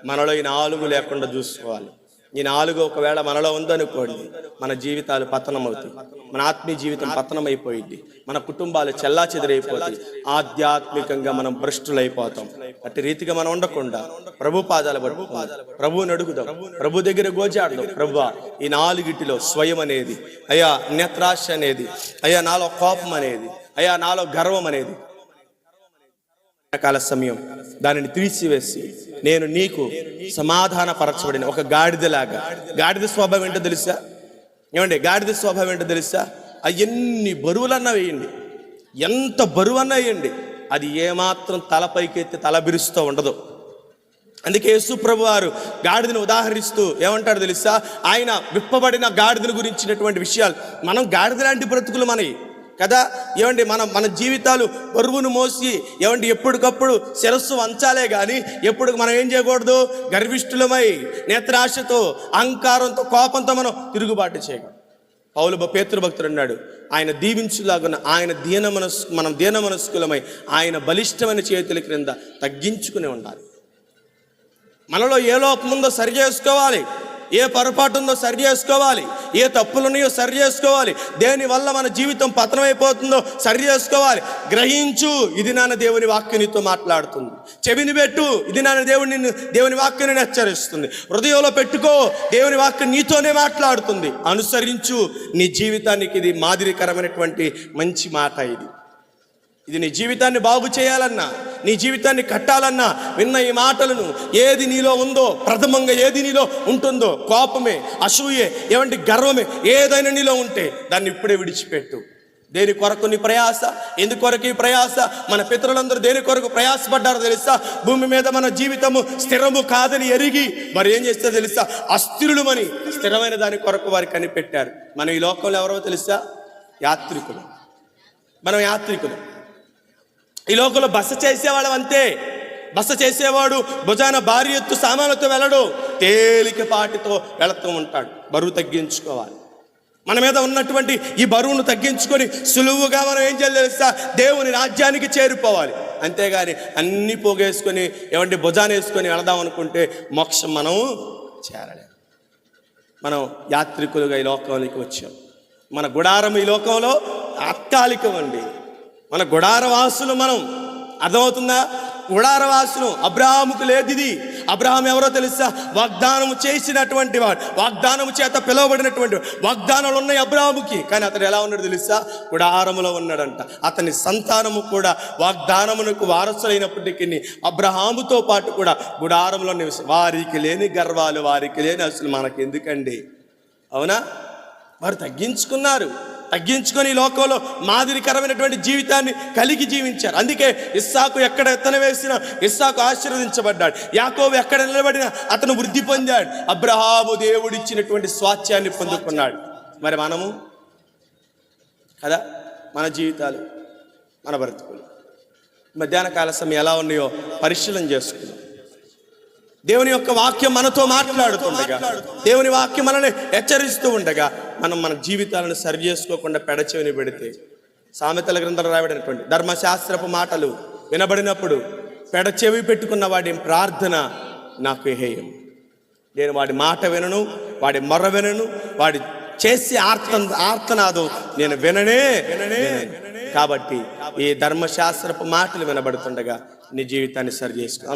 మనలో ఈ 4 లేకుండా చూసుకోవాలి. ఈ 4 ఒకవేళ మనలో ఉందనుకోండి, మన జీవితాలు పతనం అవుతాయి, మన ఆత్మీయ జీవితం పతనం అయిపోయింది, మన కుటుంబాలు చెల్లా చెదిరైపోతాయి, ఆధ్యాత్మికంగా మనం భ్రష్టులైపోతాం. అట్టి రీతిగా మనం ఉండకుండా ప్రభు పాదాలు పట్టుకోవాలి, ప్రభువుని అడుగుదాం, ప్రభు దగ్గర గోజాడదాం. ప్రభువా, ఈ 4 స్వయం అనేది, అయ్యా నేత్రాశ అనేది, అయ్యా నాలో కోపం అనేది, అయ్యా నాలో గర్వం అనేది, కాల సమయం దానిని తీసివేసి నేను నీకు సమాధానపరచబడిన ఒక గాడిదలాగా. గాడిద స్వభావం ఏంటో తెలుసా? ఏమండి, గాడిద స్వభావం ఏంటో తెలుసా? ఎన్ని బరువులన్నా వేయండి, ఎంత బరువన్నా వేయండి, అది ఏమాత్రం తలపైకెత్తి తల బిరుస్తూ ఉండదు. అందుకే యేసు ప్రభు వారు గాడిదను ఉదాహరిస్తూ ఏమంటాడు తెలుసా? ఆయన విప్పబడిన గాడిదను గురించినటువంటి విషయాలు. మనం గాడిద లాంటి బ్రతుకులు మనవి కదా. ఏమండి, మన జీవితాలు బరువును మోసి ఏమండి ఎప్పటికప్పుడు శిరస్సు వంచాలే కానీ ఎప్పుడు మనం ఏం చేయకూడదు? గర్విష్ఠులమై నేత్రాశతో, అహంకారంతో, కోపంతో మనం తిరుగుబాటు చేయకూడదు. పేతురు భక్తుడు అన్నాడు, ఆయన దీవించులాగున మనం దీన మనస్కులమై ఆయన బలిష్టమైన చేతుల క్రింద తగ్గించుకుని ఉండాలి. మనలో ఏ లోపం ఉందో సరి చేసుకోవాలి, ఏ పొరపాటు ఉందో సరి చేసుకోవాలి, ఏ తప్పులున్నాయో సరి చేసుకోవాలి, దేనివల్ల మన జీవితం పతనమైపోతుందో సరి చేసుకోవాలి. గ్రహించు, ఇది నాన్న దేవుని వాక్యం నీతో మాట్లాడుతుంది. చెవిని పెట్టు, ఇది నాన్న దేవుని వాక్యం నేను హెచ్చరిస్తుంది. హృదయంలో పెట్టుకో, దేవుని వాక్యం నీతోనే మాట్లాడుతుంది. అనుసరించు, నీ జీవితానికి ఇది మాదిరికరమైనటువంటి మంచి మాట. ఇది నీ జీవితాన్ని బాగు చేయాలన్నా, నీ జీవితాన్ని కట్టాలన్నా విన్న ఈ మాటలను ఏది నీలో ఉందో, ప్రథమంగా ఏది నీలో ఉంటుందో, కోపమే, అసూయే, ఏమంటే గర్వమే, ఏదైనా నీలో ఉంటే దాన్ని ఇప్పుడే విడిచిపెట్టు. దేని కొరకు నీ ప్రయాస? ఎందుకొరకు ఈ ప్రయాస? మన పితరులందరూ దేని కొరకు ప్రయాసపడ్డారో తెలుసా? భూమి మీద మన జీవితము స్థిరము కాదని ఎరిగి మరి ఏం చేస్తే తెలుసా? అస్థిరులమని స్థిరమైన దాని కొరకు వారు కనిపెట్టారు. మనం ఈ లోకంలో ఎవరో తెలుసా? యాత్రికులు. మనం యాత్రికులు. ఈ లోకంలో బస చేసేవాడు అంతే. బస చేసేవాడు భుజాన భారీ ఎత్తు సామాన్లతో వెళ్ళడు, తేలికపాటితో వెళుతూ ఉంటాడు. బరువు తగ్గించుకోవాలి. మన మీద ఉన్నటువంటి ఈ బరువును తగ్గించుకొని సులువుగా మనం ఏం చేయాలి తెలుసా? దేవుని రాజ్యానికి చేరిపోవాలి. అంతేగాని అన్నీ పోగేసుకొని ఏమంటే భుజాన వేసుకొని వెళదాం అనుకుంటే మోక్షం మనం చేరలేము. మనం యాత్రికులుగా ఈ లోకంలోకి వచ్చాం. మన గుడారం ఈ లోకంలో తాత్కాలికం అండి. మన గుడారవాసులు మనం. అర్థమవుతుందా? గుడారవాసులు. అబ్రాహాముకు లేదు ఇది. అబ్రాహాం ఎవరో తెలుసా? వాగ్దానము చేసినటువంటి వాడు, వాగ్దానము చేత పిలువబడినటువంటి వాడు. వాగ్దానాలు ఉన్నాయి అబ్రాహాముకి, కానీ అతడు ఎలా ఉన్నాడు తెలుసా? గుడారములో ఉన్నాడంట. అతని సంతానము కూడా వాగ్దానమునకు వారసులైనప్పటికీ అబ్రాహాముతో పాటు కూడా గుడారంలో నివసి. వారికి లేని గర్వాలు, వారికి లేని అసలు మనకి ఎందుకండి? అవునా? వారు తగ్గించుకొని ఈ లోకంలో మాదిరికరమైనటువంటి జీవితాన్ని కలిగి జీవించారు. అందుకే ఇస్సాకు ఎక్కడ ఎత్తన వేసినా ఇస్సాకు ఆశీర్వదించబడ్డాడు. యాకోబు ఎక్కడ నిలబడినా అతను వృద్ధి పొందాడు. అబ్రహాము దేవుడిచ్చినటువంటి స్వాస్థ్యాన్ని పొందుకున్నాడు. మరి మనము కదా, మన జీవితాలు, మన బ్రతుకులు మధ్యాహ్న కాల సమయం ఎలా ఉన్నాయో పరిశీలన చేసుకుందాం. దేవుని యొక్క వాక్యం మనతో మాట్లాడుతుండగా, దేవుని వాక్యం మనల్ని హెచ్చరిస్తూ ఉండగా మనం మన జీవితాలను సరి చేసుకోకుండా పెడచెవిని పెడితే, సామెతల గ్రంథంలో రాయబడినటువంటి ధర్మశాస్త్రపు మాటలు వినబడినప్పుడు పెడచెవి పెట్టుకున్న వాడి ప్రార్థన నాకు హేయం. నేను వాడి మాట వినను, వాడి మొర్ర వినను, వాడి చేసి ఆర్తనాదు నేను విననే. కాబట్టి ఈ ధర్మశాస్త్రపు మాటలు వినబడుతుండగా నీ జీవితాన్ని సరి చేసుకో.